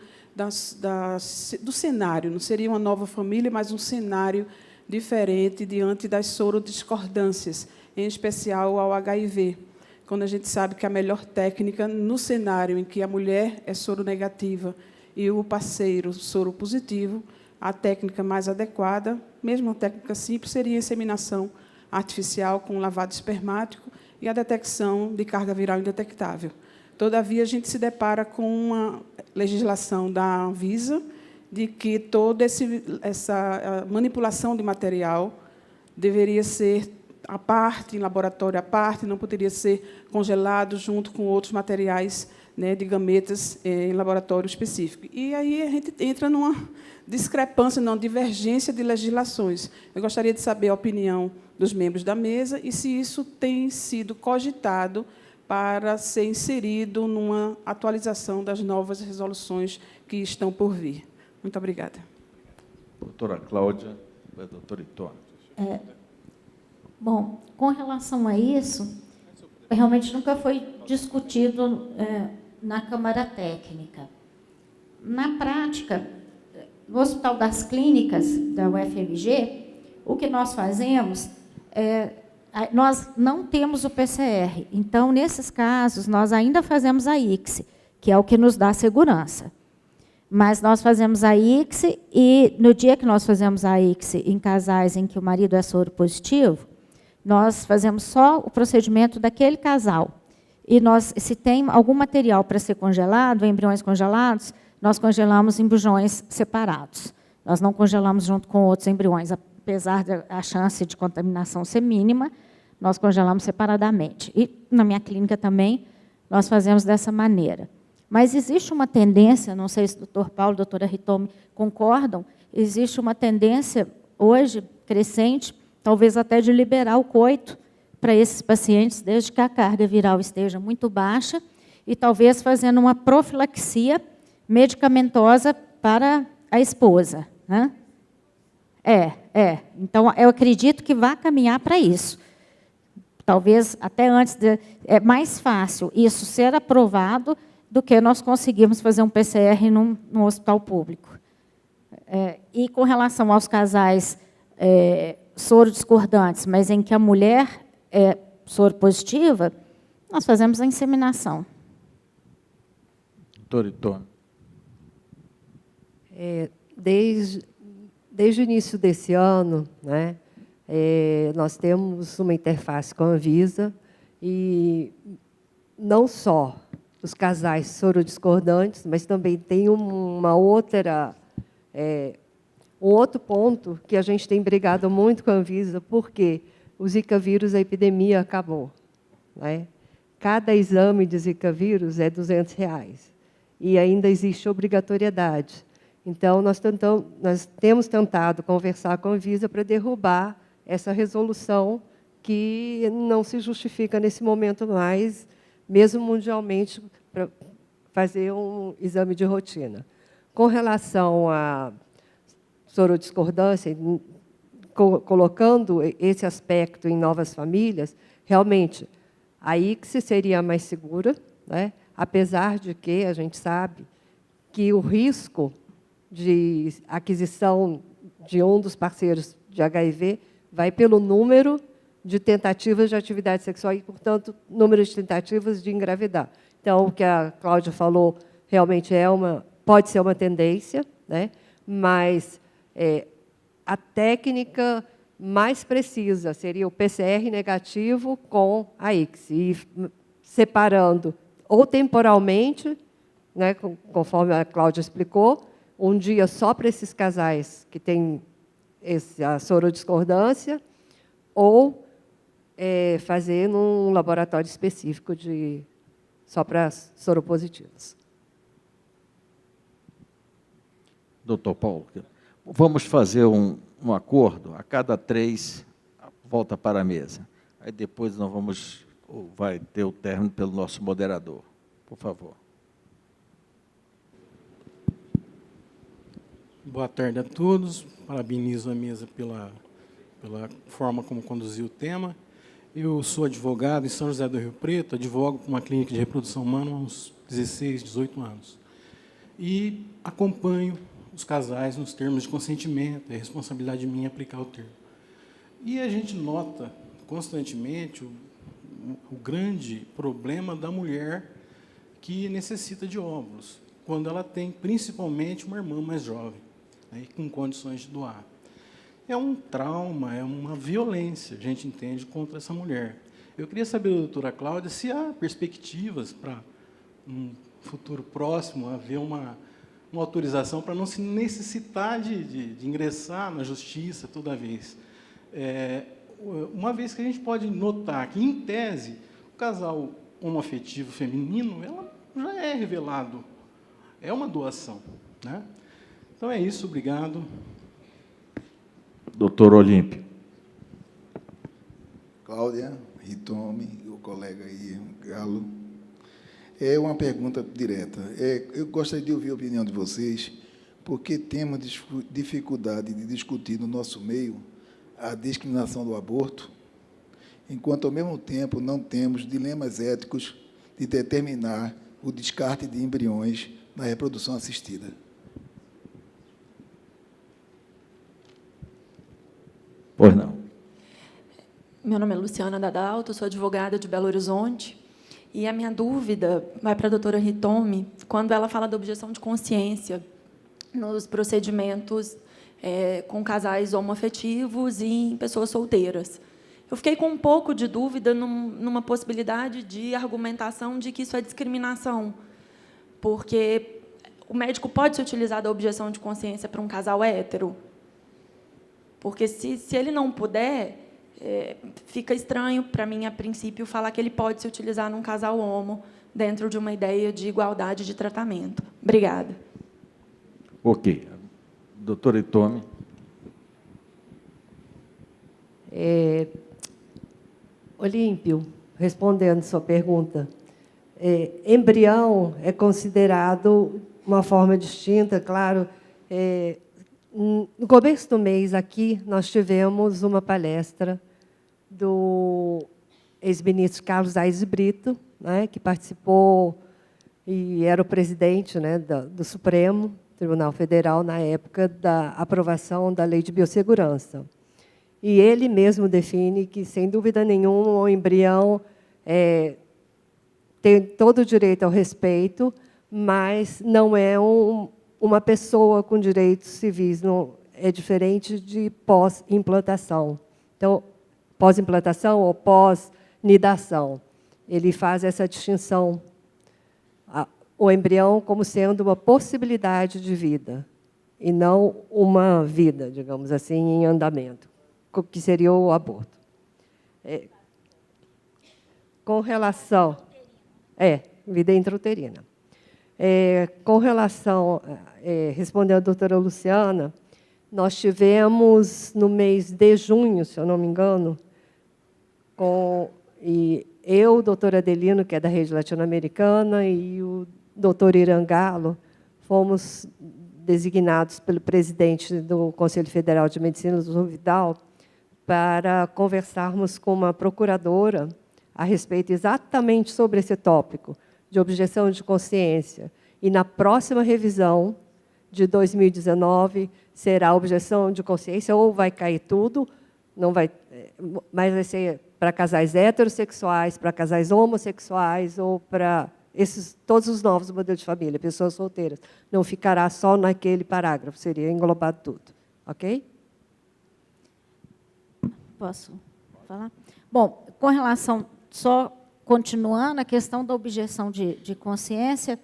do cenário. Não seria uma nova família, mas um cenário diferente diante das sorodiscordâncias, em especial ao HIV. Quando a gente sabe que a melhor técnica, no cenário em que a mulher é soronegativa e o parceiro soropositivo, a técnica mais adequada, mesmo uma técnica simples, seria a inseminação artificial com lavado espermático e a detecção de carga viral indetectável. Todavia, a gente se depara com uma legislação da Anvisa de que toda essa manipulação de material deveria ser à parte, em laboratório à parte, não poderia ser congelado junto com outros materiais, né, de gametas em laboratório específico. E aí a gente entra numa discrepância, numa divergência de legislações. Eu gostaria de saber a opinião dos membros da mesa e se isso tem sido cogitado para ser inserido numa atualização das novas resoluções que estão por vir. Muito obrigada. Doutora Cláudia, doutor Itone. Bom, com relação a isso, realmente nunca foi discutido na Câmara Técnica. Na prática, no Hospital das Clínicas da UFMG, o que nós fazemos nós não temos o PCR. Então, nesses casos, nós ainda fazemos a ICSI, que é o que nos dá segurança. Mas nós fazemos a ICSI e, no dia que nós fazemos a ICSI em casais em que o marido é soro positivo, nós fazemos só o procedimento daquele casal. E nós, se tem algum material para ser congelado, embriões congelados, nós congelamos em bujões separados. Nós não congelamos junto com outros embriões, apesar da chance de contaminação ser mínima, nós congelamos separadamente. E na minha clínica também, nós fazemos dessa maneira. Mas existe uma tendência, não sei se o doutor Paulo e a doutora Hitomi concordam, existe uma tendência hoje crescente, talvez até de liberar o coito para esses pacientes, desde que a carga viral esteja muito baixa, e talvez fazendo uma profilaxia medicamentosa para a esposa, né? Então, eu acredito que vai caminhar para isso. Talvez até antes é mais fácil isso ser aprovado do que nós conseguirmos fazer um PCR num hospital público. E com relação aos casais soro-discordantes, mas em que a mulher é soro-positiva, nós fazemos a inseminação. Doutor Hitomi. Desde o início desse ano, né, nós temos uma interface com a Anvisa, e não só os casais sorodiscordantes, mas também tem um outro ponto que a gente tem brigado muito com a Anvisa, porque o Zika vírus, a epidemia acabou, né? Cada exame de Zika vírus é R$200, e ainda existe obrigatoriedade. Então, nós temos tentado conversar com a Anvisa para derrubar essa resolução que não se justifica nesse momento mais, mesmo mundialmente, para fazer um exame de rotina. Com relação à sorodiscordância, colocando esse aspecto em novas famílias, realmente, a ICSI seria a mais segura, né? Apesar de que a gente sabe que o risco de aquisição de um dos parceiros de HIV vai pelo número de tentativas de atividade sexual e, portanto, número de tentativas de engravidar. Então, o que a Cláudia falou realmente pode ser uma tendência, né? Mas a técnica mais precisa seria o PCR negativo com a ICSI, e separando ou temporalmente, né, conforme a Cláudia explicou, um dia só para esses casais que têm a sorodiscordância, ou fazer num laboratório específico só para soropositivos. Doutor Paulo, vamos fazer um acordo, a cada 3 volta para a mesa. Aí depois vai ter o término pelo nosso moderador. Por favor. Boa tarde a todos. Parabenizo a mesa pela forma como conduziu o tema. Eu sou advogado em São José do Rio Preto, advogo com uma clínica de reprodução humana há uns 16, 18 anos. E acompanho os casais nos termos de consentimento, é responsabilidade minha aplicar o termo. E a gente nota constantemente o grande problema da mulher que necessita de óvulos, quando ela tem principalmente uma irmã mais jovem, né, com condições de doar. É um trauma, é uma violência, a gente entende, contra essa mulher. Eu queria saber da doutora Cláudia se há perspectivas para, um futuro próximo, haver uma autorização para não se necessitar de ingressar na justiça toda vez. Uma vez que a gente pode notar que, em tese, o casal homoafetivo feminino ela já é revelado, é uma doação, né? Então é isso, obrigado. Doutor Olímpio. Cláudia, Hitomi, o colega aí, Galo. É uma pergunta direta. Eu gostaria de ouvir a opinião de vocês, porque temos dificuldade de discutir no nosso meio a discriminação do aborto, enquanto, ao mesmo tempo, não temos dilemas éticos de determinar o descarte de embriões na reprodução assistida. Meu nome é Luciana Dadalto, sou advogada de Belo Horizonte. E a minha dúvida vai para a doutora Hitomi, quando ela fala da objeção de consciência nos procedimentos com casais homoafetivos e em pessoas solteiras. Eu fiquei com um pouco de dúvida numa possibilidade de argumentação de que isso é discriminação, porque o médico pode se utilizar da objeção de consciência para um casal hétero? Porque, se ele não puder, fica estranho para mim, a princípio, falar que ele pode se utilizar num casal homo dentro de uma ideia de igualdade de tratamento. Obrigada. Ok. Doutora Hitomi. Olímpio, respondendo sua pergunta, embrião é considerado uma forma distinta, claro. No começo do mês, aqui, nós tivemos uma palestra do ex-ministro Carlos Aires Brito, né, que participou e era o presidente, né, do Supremo Tribunal Federal, na época da aprovação da Lei de Biossegurança. E ele mesmo define que, sem dúvida nenhuma, o embrião tem todo o direito ao respeito, mas não é uma pessoa com direitos civis, não, é diferente de pós-implantação. Então, pós-implantação ou pós-nidação, ele faz essa distinção, o embrião como sendo uma possibilidade de vida, e não uma vida, digamos assim, em andamento, que seria o aborto. Com relação... vida intrauterina. Com relação, respondendo a doutora Luciana, nós tivemos, no mês de junho, se eu não me engano, e eu, doutora Adelino, que é da rede latino-americana, e o doutor Irangalo, fomos designados pelo presidente do Conselho Federal de Medicina, o doutor Vidal, para conversarmos com uma procuradora a respeito exatamente sobre esse tópico de objeção de consciência. E, na próxima revisão de 2019, será objeção de consciência, ou vai cair tudo, não vai, mas vai ser para casais heterossexuais, para casais homossexuais, ou para todos os novos modelos de família, pessoas solteiras. Não ficará só naquele parágrafo, seria englobado tudo. Ok? Posso falar? Bom, com relação, só continuando, a questão da objeção de consciência,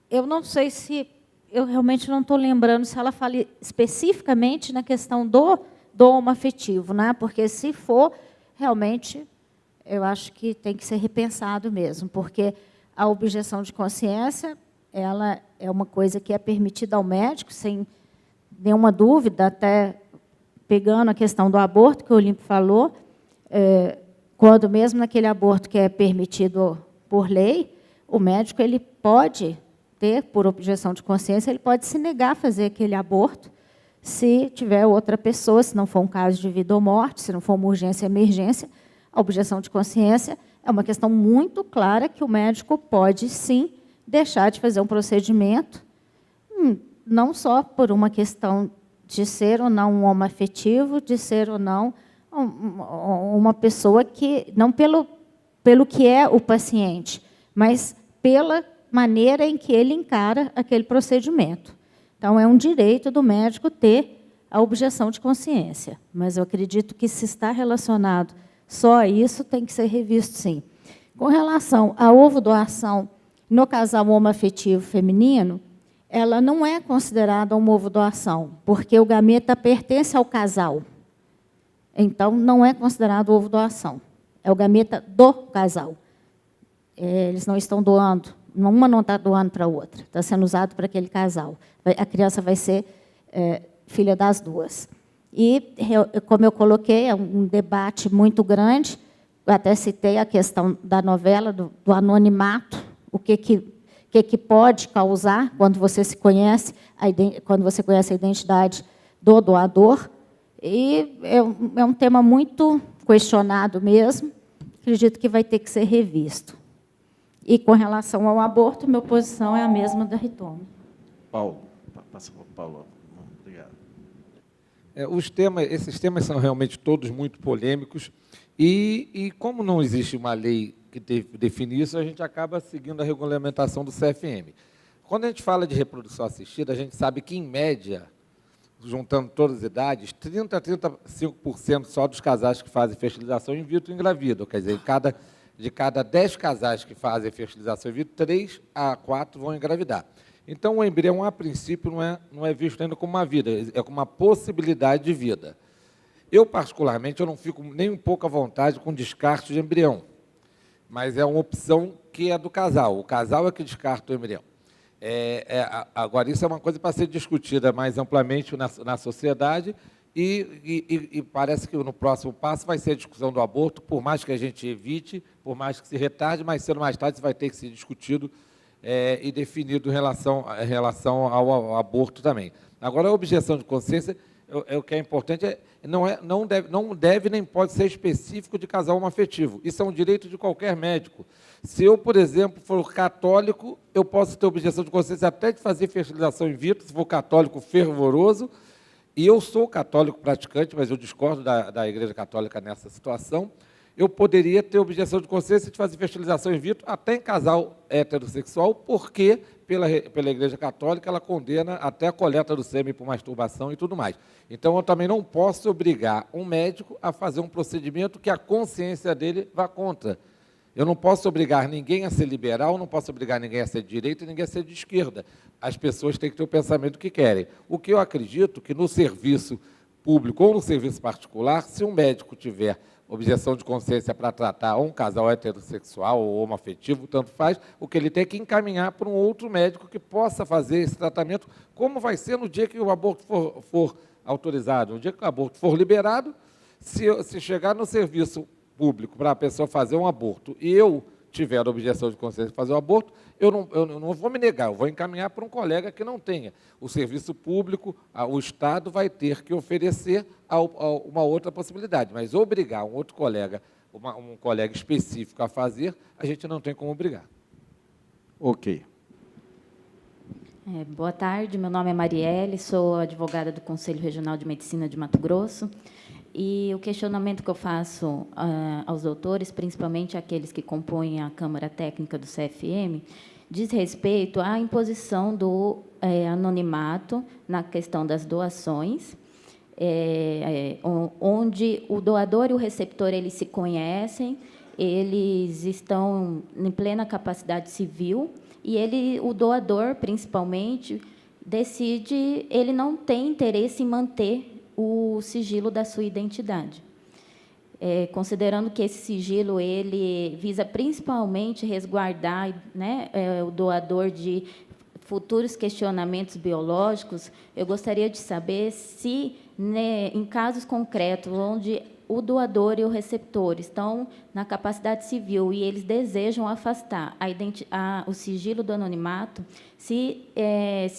eu não sei se, eu realmente não estou lembrando se ela fala especificamente na questão do homoafetivo, né? Porque, se for, realmente, eu acho que tem que ser repensado mesmo, porque a objeção de consciência, ela é uma coisa que é permitida ao médico, sem nenhuma dúvida, até pegando a questão do aborto, que o Olímpio falou, quando mesmo naquele aborto que é permitido por lei, o médico ele pode ter, por objeção de consciência, ele pode se negar a fazer aquele aborto, se tiver outra pessoa, se não for um caso de vida ou morte, se não for uma urgência e emergência. A objeção de consciência é uma questão muito clara que o médico pode, sim, deixar de fazer um procedimento, não só por uma questão de ser ou não um homoafetivo, de ser ou não uma pessoa que, não pelo que é o paciente, mas pela maneira em que ele encara aquele procedimento. Então, é um direito do médico ter a objeção de consciência, mas eu acredito que, se está relacionado só a isso, tem que ser revisto, sim. Com relação à ovodoação no casal homoafetivo feminino, ela não é considerada uma ovodoação, porque o gameta pertence ao casal. Então, não é considerado ovodoação. É o gameta do casal. Eles não estão doando, uma não está doando para a outra, está sendo usado para aquele casal. A criança vai ser filha das duas. E, como eu coloquei, é um debate muito grande, eu até citei a questão da novela, do anonimato, o que pode causar quando você se conhece, quando você conhece a identidade do doador. E é um tema muito questionado mesmo, acredito que vai ter que ser revisto. E, com relação ao aborto, minha posição é a mesma da Hitomi. Paulo. Passa para o Paulo. Obrigado. Esses temas são realmente todos muito polêmicos, e como não existe uma lei que define isso, a gente acaba seguindo a regulamentação do CFM. Quando a gente fala de reprodução assistida, a gente sabe que, em média, juntando todas as idades, 30% a 35% só dos casais que fazem fertilização in vitro engravidam. Quer dizer, de cada 10 casais que fazem fertilização in vitro, 3 a 4 vão engravidar. Então, o embrião, a princípio, não é visto ainda como uma vida, é como uma possibilidade de vida. Eu, particularmente, eu não fico nem um pouco à vontade com descarte de embrião, mas é uma opção que é do casal. O casal é que descarta o embrião. Agora, isso é uma coisa para ser discutida mais amplamente na sociedade, e parece que no próximo passo vai ser a discussão do aborto, por mais que a gente evite, por mais que se retarde, mais cedo ou mais tarde isso vai ter que ser discutido e definido em relação ao aborto também. Agora, a objeção de consciência, o que é importante, não deve nem pode ser específico de casal homoafetivo. Isso é um direito de qualquer médico. Se eu, por exemplo, for católico, eu posso ter objeção de consciência até de fazer fertilização in vitro, se for católico fervoroso, e eu sou católico praticante, mas eu discordo da Igreja Católica nessa situação, eu poderia ter objeção de consciência de fazer fertilização in vitro até em casal heterossexual, porque, pela Igreja Católica, ela condena até a coleta do sêmen por masturbação e tudo mais. Então, eu também não posso obrigar um médico a fazer um procedimento que a consciência dele vá contra. Eu não posso obrigar ninguém a ser liberal, não posso obrigar ninguém a ser de direita e ninguém a ser de esquerda. As pessoas têm que ter o pensamento que querem. O que eu acredito que no serviço público ou no serviço particular, se um médico tiver objeção de consciência para tratar um casal heterossexual ou homoafetivo, tanto faz, o que ele tem que encaminhar para um outro médico que possa fazer esse tratamento, como vai ser no dia que o aborto for autorizado. No dia que o aborto for liberado, se chegar no serviço público para a pessoa fazer um aborto e eu tiver objeção de consciência de fazer o aborto, eu não vou me negar, eu vou encaminhar para um colega que não tenha. O serviço público, o Estado vai ter que oferecer uma outra possibilidade, mas obrigar um outro colega, um colega específico a fazer, a gente não tem como obrigar. Ok. Boa tarde, meu nome é Marielle, sou advogada do Conselho Regional de Medicina de Mato Grosso. E o questionamento que eu faço aos doutores, principalmente aqueles que compõem a Câmara Técnica do CFM, diz respeito à imposição do anonimato na questão das doações, onde o doador e o receptor eles se conhecem, eles estão em plena capacidade civil, e o doador, principalmente, decide, ele não tem interesse em manter o sigilo da sua identidade. Considerando que esse sigilo ele visa principalmente resguardar, né, o doador de futuros questionamentos biológicos, eu gostaria de saber se, né, em casos concretos, onde o doador e o receptor estão na capacidade civil e eles desejam afastar o sigilo do anonimato, se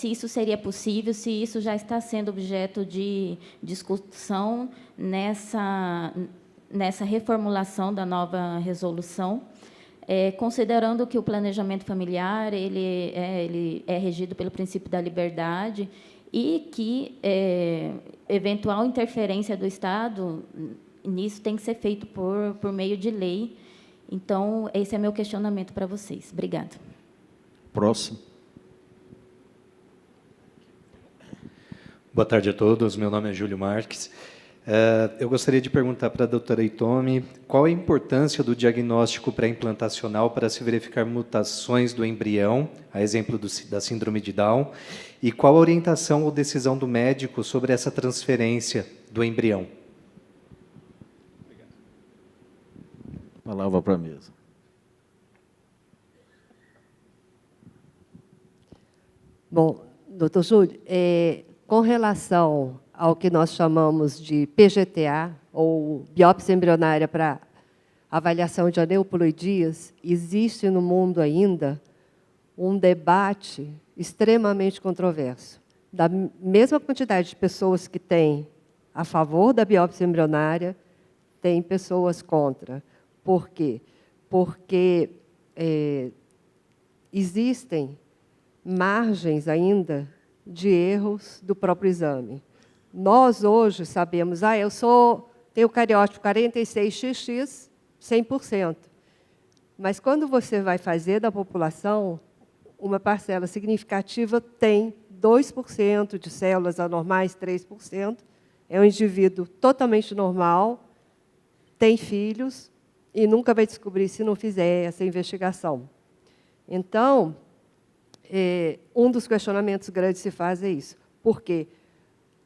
isso seria possível, se isso já está sendo objeto de discussão nessa reformulação da nova resolução, considerando que o planejamento familiar ele é regido pelo princípio da liberdade e que eventual interferência do Estado nisso tem que ser feito por meio de lei. Então, esse é meu questionamento para vocês. Obrigada. Próximo. Boa tarde a todos. Meu nome é Júlio Marques. Eu gostaria de perguntar para a doutora Hitomi qual a importância do diagnóstico pré-implantacional para se verificar mutações do embrião, a exemplo da síndrome de Down, e qual a orientação ou decisão do médico sobre essa transferência do embrião. Palavra para a mesa. Bom, doutor Júlio, com relação ao que nós chamamos de PGTA, ou biópsia embrionária para avaliação de aneuploidias, existe no mundo ainda um debate extremamente controverso. Da mesma quantidade de pessoas que têm a favor da biópsia embrionária, tem pessoas contra. Por quê? Porque existem margens ainda de erros do próprio exame. Nós, hoje, sabemos, tenho cariótipo 46XX, 100%. Mas, quando você vai fazer da população, uma parcela significativa tem 2% de células anormais, 3%. É um indivíduo totalmente normal, tem filhos e nunca vai descobrir se não fizer essa investigação. Então, um dos questionamentos grandes que se faz é isso. Por quê?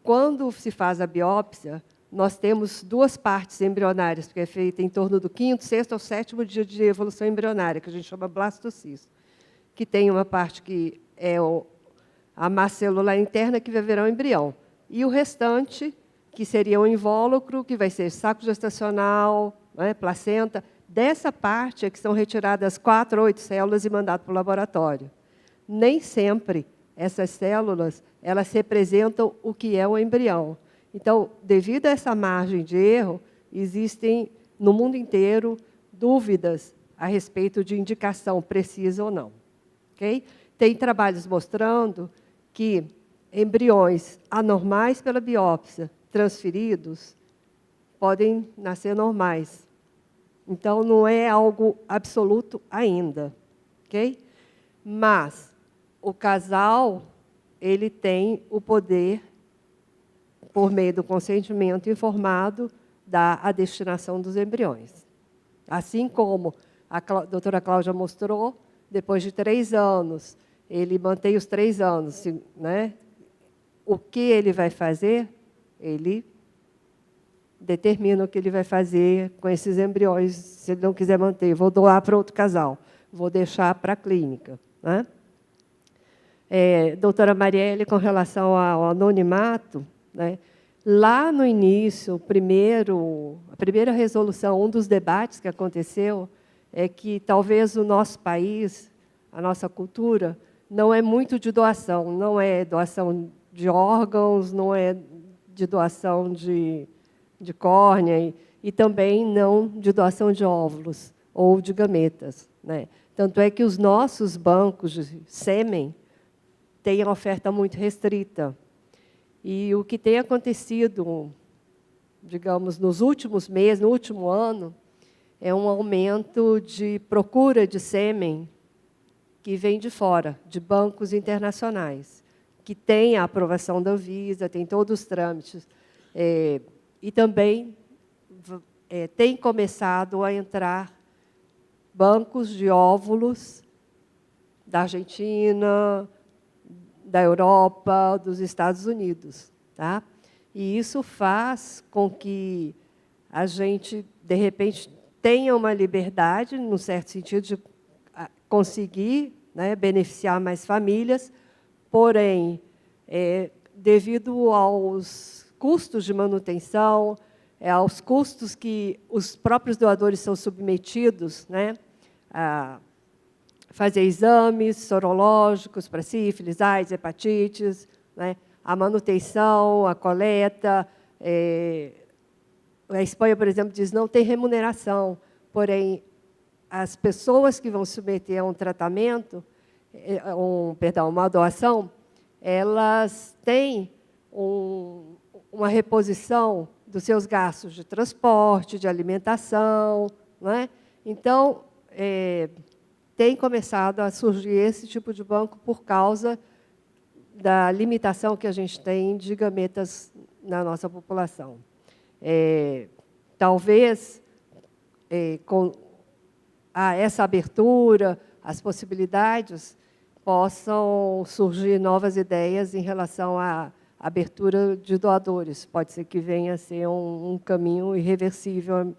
Quando se faz a biópsia, nós temos 2 partes embrionárias, que é feita em torno do 5º, 6º ou 7º dia de evolução embrionária, que a gente chama blastocisto, que tem uma parte que é a massa celular interna, que vai virar um embrião. E o restante, que seria o invólucro, que vai ser saco gestacional, né, placenta. Dessa parte é que são retiradas 4 ou 8 células e mandadas para o laboratório. Nem sempre essas células elas representam o que é o embrião. Então, devido a essa margem de erro, existem, no mundo inteiro, dúvidas a respeito de indicação precisa ou não. Okay? Tem trabalhos mostrando que embriões anormais pela biópsia, transferidos, podem nascer normais. Então, não é algo absoluto ainda. Okay? Mas o casal ele tem o poder, por meio do consentimento informado, dar a destinação dos embriões. Assim como a doutora Cláudia mostrou, depois de 3 anos, ele mantém os 3 anos, né? O que ele vai fazer, ele determina o que ele vai fazer com esses embriões, se ele não quiser manter. Vou doar para outro casal, vou deixar para a clínica. Né? Doutora Marielle, com relação ao anonimato, né? Lá no início, a primeira resolução, um dos debates que aconteceu é que talvez o nosso país, a nossa cultura, não é muito de doação, não é doação de órgãos, não é de doação de córnea e também não de doação de óvulos ou de gametas. Né? Tanto é que os nossos bancos de sêmen têm a oferta muito restrita. E o que tem acontecido, digamos, nos últimos meses, no último ano, é um aumento de procura de sêmen que vem de fora, de bancos internacionais, que tem a aprovação da Anvisa, tem todos os trâmites. E também tem começado a entrar bancos de óvulos da Argentina, da Europa, dos Estados Unidos. Tá? E isso faz com que a gente, de repente, tenha uma liberdade, num certo sentido, de conseguir, né, beneficiar mais famílias, porém, devido aos custos de manutenção, aos custos que os próprios doadores são submetidos, né, a fazer exames sorológicos para sífilis, AIDS, hepatites, né, a manutenção, a coleta. A Espanha, por exemplo, diz que não tem remuneração, porém, as pessoas que vão submeter a um tratamento, uma doação, elas têm uma reposição dos seus gastos de transporte, de alimentação. Né? Então, tem começado a surgir esse tipo de banco por causa da limitação que a gente tem de gametas na nossa população. Talvez, com essa abertura, as possibilidades, possam surgir novas ideias em relação à abertura de doadores. Pode ser que venha a ser um caminho irreversível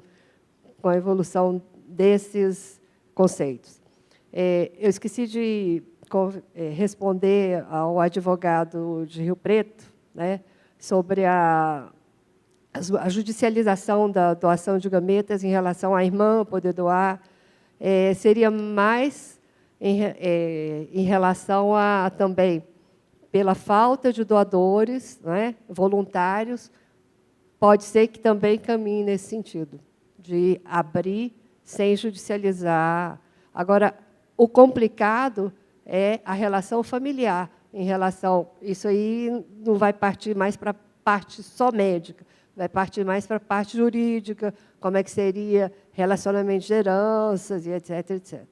com a evolução desses conceitos. Eu esqueci de responder ao advogado de Rio Preto, né, sobre a judicialização da doação de gametas em relação à irmã poder doar. Seria mais em relação a também pela falta de doadores, né, voluntários, pode ser que também caminhe nesse sentido, de abrir sem judicializar. Agora, o complicado é a relação familiar, em relação... Isso aí não vai partir mais para parte só médica, vai partir mais para a parte jurídica, como é que seria relacionamento de heranças, e etc, etc.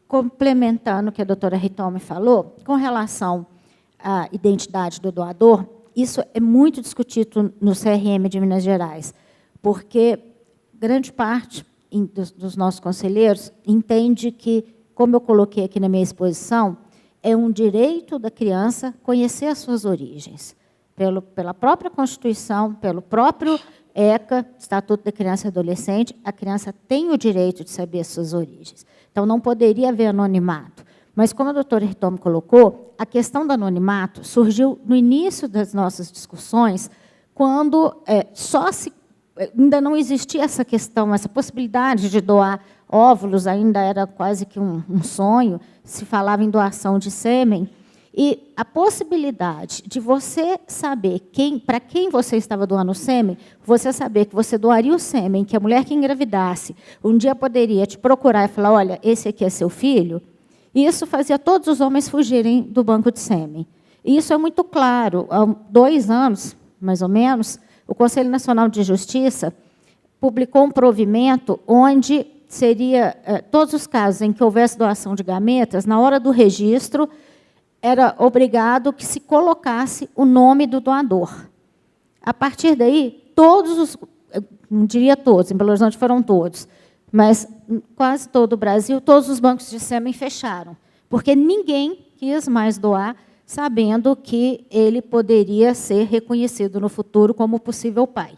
Complementando o que a doutora Hitomi falou, com relação à identidade do doador, isso é muito discutido no CRM de Minas Gerais, porque grande parte dos nossos conselheiros entende que, como eu coloquei aqui na minha exposição, é um direito da criança conhecer as suas origens. Pela própria Constituição, pelo próprio ECA, Estatuto da Criança e Adolescente, a criança tem o direito de saber as suas origens. Então, não poderia haver anonimato. Mas, como a doutora Hitomi colocou, a questão do anonimato surgiu no início das nossas discussões, quando ainda não existia essa questão, essa possibilidade de doar óvulos, ainda era quase que um sonho, se falava em doação de sêmen, e a possibilidade de você saber para quem você estava doando o sêmen, você saber que você doaria o sêmen, que a mulher que engravidasse um dia poderia te procurar e falar, olha, esse aqui é seu filho, isso fazia todos os homens fugirem do banco de sêmen. E isso é muito claro. Há 2 anos, mais ou menos, o Conselho Nacional de Justiça publicou um provimento onde seria, todos os casos em que houvesse doação de gametas, na hora do registro, era obrigado que se colocasse o nome do doador. A partir daí, não diria todos, em Belo Horizonte foram todos, mas quase todo o Brasil, todos os bancos de sêmen fecharam, porque ninguém quis mais doar, sabendo que ele poderia ser reconhecido no futuro como possível pai.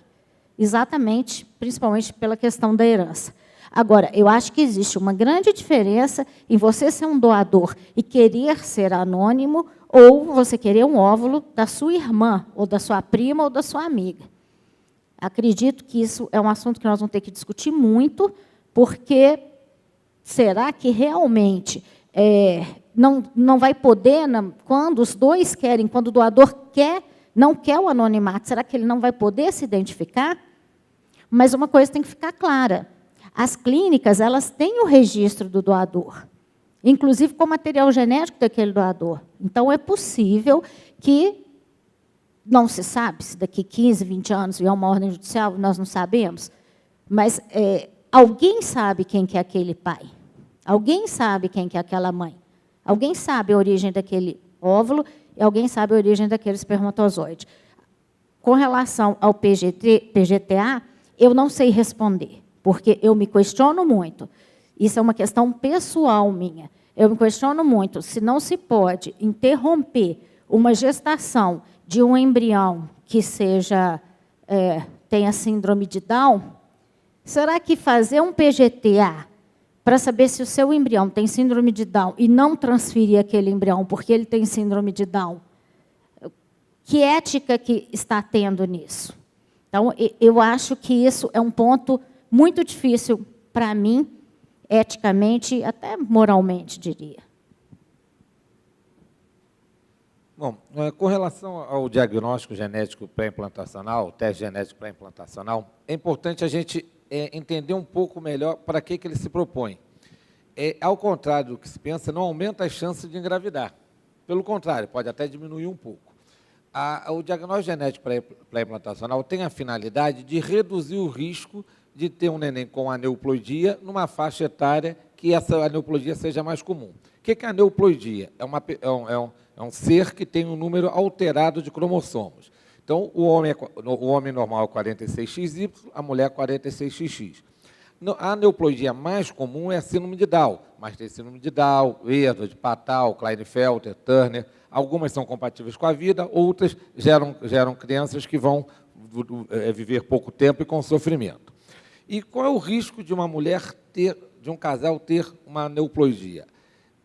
Exatamente, principalmente pela questão da herança. Agora, eu acho que existe uma grande diferença em você ser um doador e querer ser anônimo, ou você querer um óvulo da sua irmã, ou da sua prima, ou da sua amiga. Acredito que isso é um assunto que nós vamos ter que discutir muito, porque será que realmente não vai poder, quando os dois querem, quando o doador não quer o anonimato, será que ele não vai poder se identificar? Mas uma coisa tem que ficar clara. As clínicas, elas têm o registro do doador, inclusive com o material genético daquele doador. Então, é possível que, não se sabe, se daqui 15, 20 anos vier uma ordem judicial, nós não sabemos, mas alguém sabe quem que é aquele pai, alguém sabe quem que é aquela mãe, alguém sabe a origem daquele óvulo e alguém sabe a origem daquele espermatozoide. Com relação ao PGTA, eu não sei responder, porque eu me questiono muito. Isso é uma questão pessoal minha. Eu me questiono muito se não se pode interromper uma gestação de um embrião que tenha síndrome de Down. Será que fazer um PGTA para saber se o seu embrião tem síndrome de Down e não transferir aquele embrião porque ele tem síndrome de Down, que ética que está tendo nisso? Então, eu acho que isso é um ponto muito difícil para mim, eticamente, até moralmente, diria. Bom, com relação ao diagnóstico genético pré-implantacional, teste genético pré-implantacional, é importante a gente entender um pouco melhor para que ele se propõe. Ao contrário do que se pensa, não aumenta as chances de engravidar. Pelo contrário, pode até diminuir um pouco. O diagnóstico genético pré-implantacional tem a finalidade de reduzir o risco de ter um neném com aneuploidia numa faixa etária que essa aneuploidia seja mais comum. O que é aneuploidia? É um ser que tem um número alterado de cromossomos. Então, o homem normal é 46XY, a mulher 46XX. A aneuploidia mais comum é a síndrome de Down, mas tem síndrome de Down, Edward, Patal, Klinefelter, Turner. Algumas são compatíveis com a vida, outras geram crianças que vão viver pouco tempo e com sofrimento. E qual é o risco de uma mulher de um casal ter uma aneuploidia?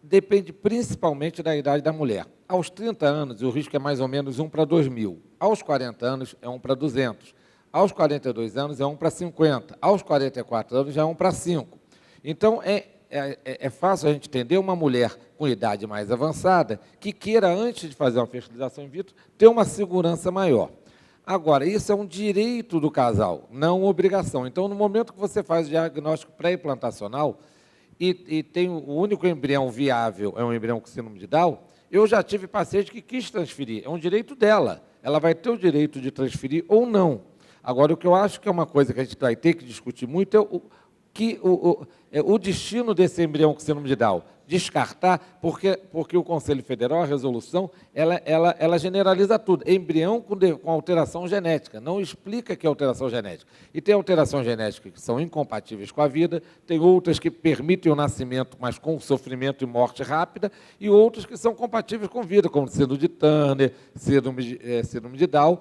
Depende principalmente da idade da mulher. Aos 30 anos, o risco é mais ou menos 1 para 2.000. Aos 40 anos, é 1 para 200. Aos 42 anos, é 1 para 50. Aos 44 anos, já é 1 para 5. Então, é fácil a gente entender uma mulher com idade mais avançada que queira, antes de fazer uma fertilização in vitro, ter uma segurança maior. Agora, isso é um direito do casal, não obrigação. Então, no momento que você faz o diagnóstico pré-implantacional e tem o único embrião viável, é um embrião com síndrome de Down, Eu já tive paciente que quis transferir, é um direito dela. Ela vai ter o direito de transferir ou não. Agora, o que eu acho que é uma coisa que a gente vai ter que discutir muito é o destino desse embrião com síndrome de Down. Descartar, porque o Conselho Federal, a resolução, ela generaliza tudo. Embrião com alteração genética, não explica que é alteração genética. E tem alteração genética que são incompatíveis com a vida, tem outras que permitem o nascimento, mas com sofrimento e morte rápida, e outras que são compatíveis com vida, como síndrome de Turner, síndrome de Down.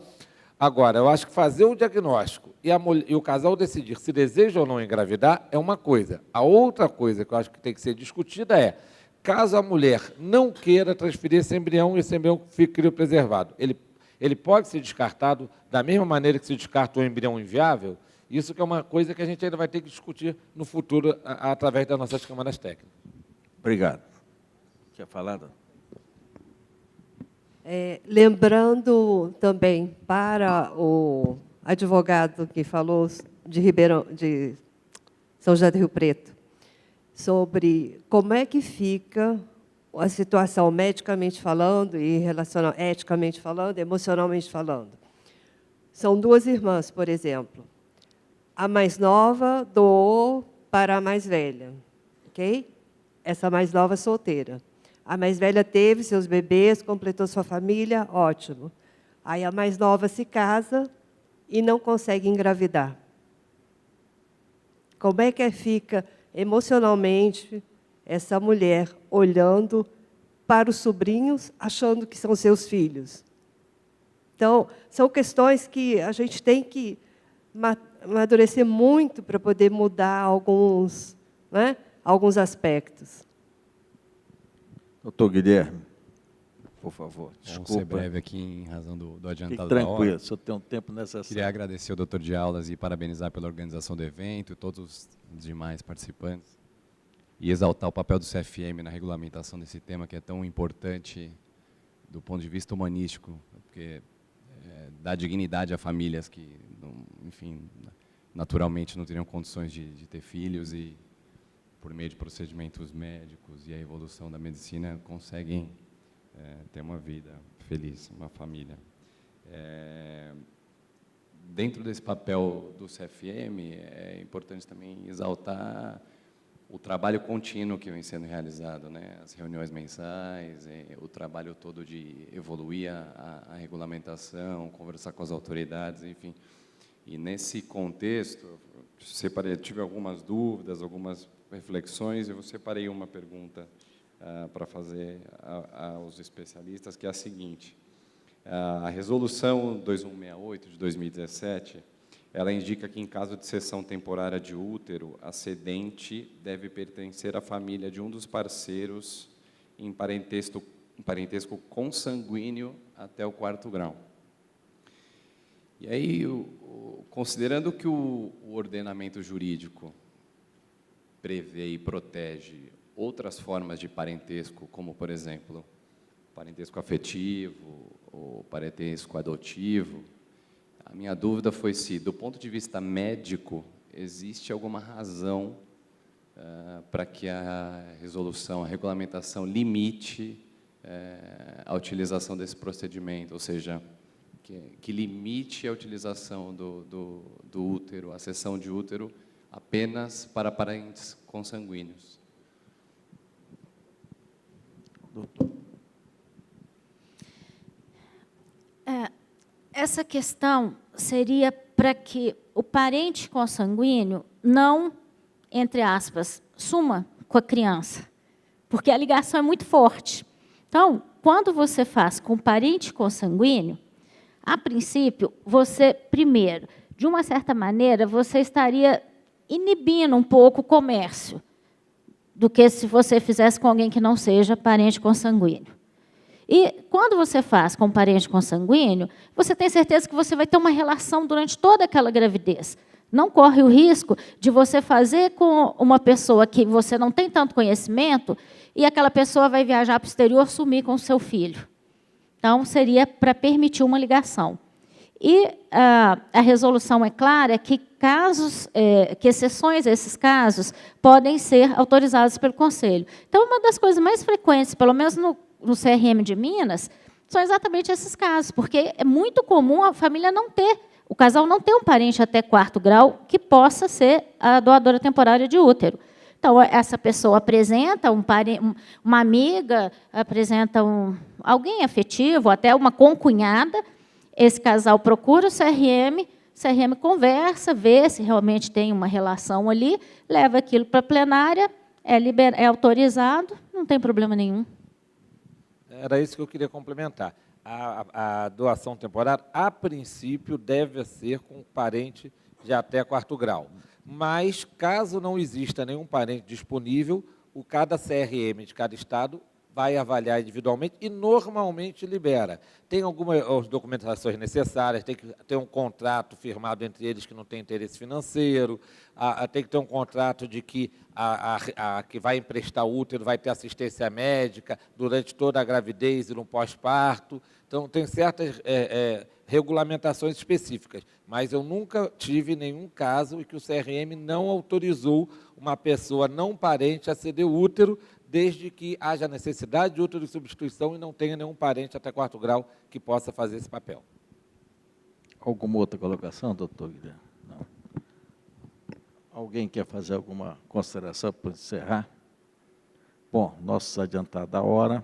Agora, eu acho que fazer o diagnóstico e o casal decidir se deseja ou não engravidar é uma coisa. A outra coisa que eu acho que tem que ser discutida é, caso a mulher não queira transferir esse embrião e esse embrião fique criopreservado, ele pode ser descartado da mesma maneira que se descarta o embrião inviável? Isso que é uma coisa que a gente ainda vai ter que discutir no futuro através das nossas câmaras técnicas. Obrigado. Quer falar, Dona? Lembrando também para o advogado que falou de São José do Rio Preto, sobre como é que fica a situação medicamente falando, e eticamente falando, emocionalmente falando. São duas irmãs, por exemplo. A mais nova doou para a mais velha, ok? Essa mais nova solteira. A mais velha teve seus bebês, completou sua família, ótimo. Aí a mais nova se casa e não consegue engravidar. Como é que fica emocionalmente essa mulher olhando para os sobrinhos, achando que são seus filhos? Então, são questões que a gente tem que amadurecer muito para poder mudar alguns aspectos. Doutor Guilherme, por favor, desculpa. Vamos ser breve aqui em razão do adiantado Fique da hora. tranquilo, só tem um tempo necessário. Queria agradecer ao doutor de aulas e parabenizar pela organização do evento, todos os demais participantes, e exaltar o papel do CFM na regulamentação desse tema, que é tão importante do ponto de vista humanístico, porque dá dignidade a famílias que, enfim, naturalmente não teriam condições de ter filhos e, por meio de procedimentos médicos e a evolução da medicina, conseguem ter uma vida feliz, uma família. Dentro desse papel do CFM, é importante também exaltar o trabalho contínuo que vem sendo realizado, né? As reuniões mensais, o trabalho todo de evoluir a regulamentação, conversar com as autoridades, enfim. E, nesse contexto, tive algumas dúvidas, algumas reflexões, e eu separei uma pergunta para fazer aos especialistas, que é a seguinte. A resolução 2168 de 2017, ela indica que, em caso de cessão temporária de útero, a cedente deve pertencer à família de um dos parceiros em parentesco consanguíneo até o 4º grau. E aí, considerando que o ordenamento jurídico prevê e protege outras formas de parentesco, como, por exemplo, parentesco afetivo ou parentesco adotivo, a minha dúvida foi se, do ponto de vista médico, existe alguma razão para que a resolução, a regulamentação limite a utilização desse procedimento, ou seja, que limite a utilização do útero, a cessão de útero, apenas para parentes consanguíneos. Doutor. Essa questão seria para que o parente consanguíneo não, entre aspas, suma com a criança, porque a ligação é muito forte. Então, quando você faz com parente consanguíneo, a princípio, você, primeiro, de uma certa maneira, você estaria inibindo um pouco o comércio do que se você fizesse com alguém que não seja parente consanguíneo. E, quando você faz com parente consanguíneo, você tem certeza que você vai ter uma relação durante toda aquela gravidez. Não corre o risco de você fazer com uma pessoa que você não tem tanto conhecimento e aquela pessoa vai viajar para o exterior sumir com o seu filho. Então, seria para permitir uma ligação. E a resolução é clara que que exceções a esses casos podem ser autorizadas pelo Conselho. Então, uma das coisas mais frequentes, pelo menos no CRM de Minas, são exatamente esses casos, porque é muito comum a família não ter, o casal não ter um parente até 4º grau que possa ser a doadora temporária de útero. Então, essa pessoa apresenta uma amiga, apresenta alguém afetivo, até uma concunhada, esse casal procura o CRM conversa, vê se realmente tem uma relação ali, leva aquilo para a plenária, é autorizado, não tem problema nenhum. Era isso que eu queria complementar. A doação temporária, a princípio, deve ser com parente de até 4º grau. Mas, caso não exista nenhum parente disponível, cada CRM de cada estado vai avaliar individualmente e normalmente libera. Tem algumas documentações necessárias, tem que ter um contrato firmado entre eles que não tem interesse financeiro, tem que ter um contrato de que que vai emprestar o útero vai ter assistência médica durante toda a gravidez e no pós-parto. Então, tem certas regulamentações específicas, mas eu nunca tive nenhum caso em que o CRM não autorizou uma pessoa não parente a ceder o útero, desde que haja necessidade de útero de substituição e não tenha nenhum parente até 4º grau que possa fazer esse papel. Alguma outra colocação, doutor Guilherme? Não. Alguém quer fazer alguma consideração para encerrar? Bom, nosso adiantado da hora.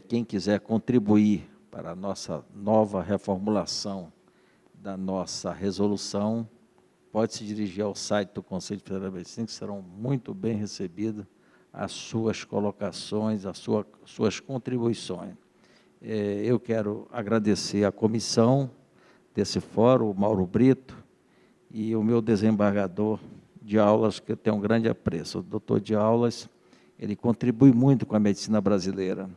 Quem quiser contribuir para a nossa nova reformulação da nossa resolução, pode se dirigir ao site do Conselho Federal de Medicina, que serão muito bem recebidas as suas colocações, as suas contribuições. Eu quero agradecer à comissão desse fórum, o Mauro Brito, e o meu desembargador de aulas, que eu tenho um grande apreço. O doutor de aulas, ele contribui muito com a medicina brasileira.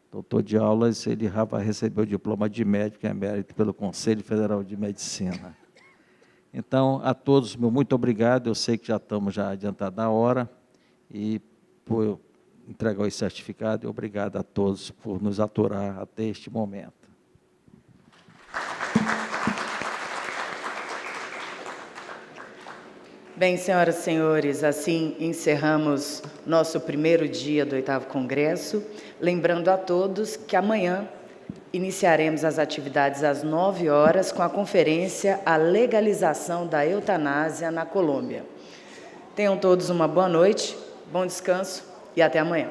O doutor de aulas, ele vai receber o diploma de médico emérito pelo Conselho Federal de Medicina. Então, a todos, meu muito obrigado. Eu sei que já estamos adiantados na hora, e por entregar os certificados, e obrigado a todos por nos aturar até este momento. Bem, senhoras e senhores, assim encerramos nosso primeiro dia do 8º Congresso, lembrando a todos que amanhã iniciaremos as atividades às 9 horas com a conferência A Legalização da Eutanásia na Colômbia. Tenham todos uma boa noite, bom descanso e até amanhã.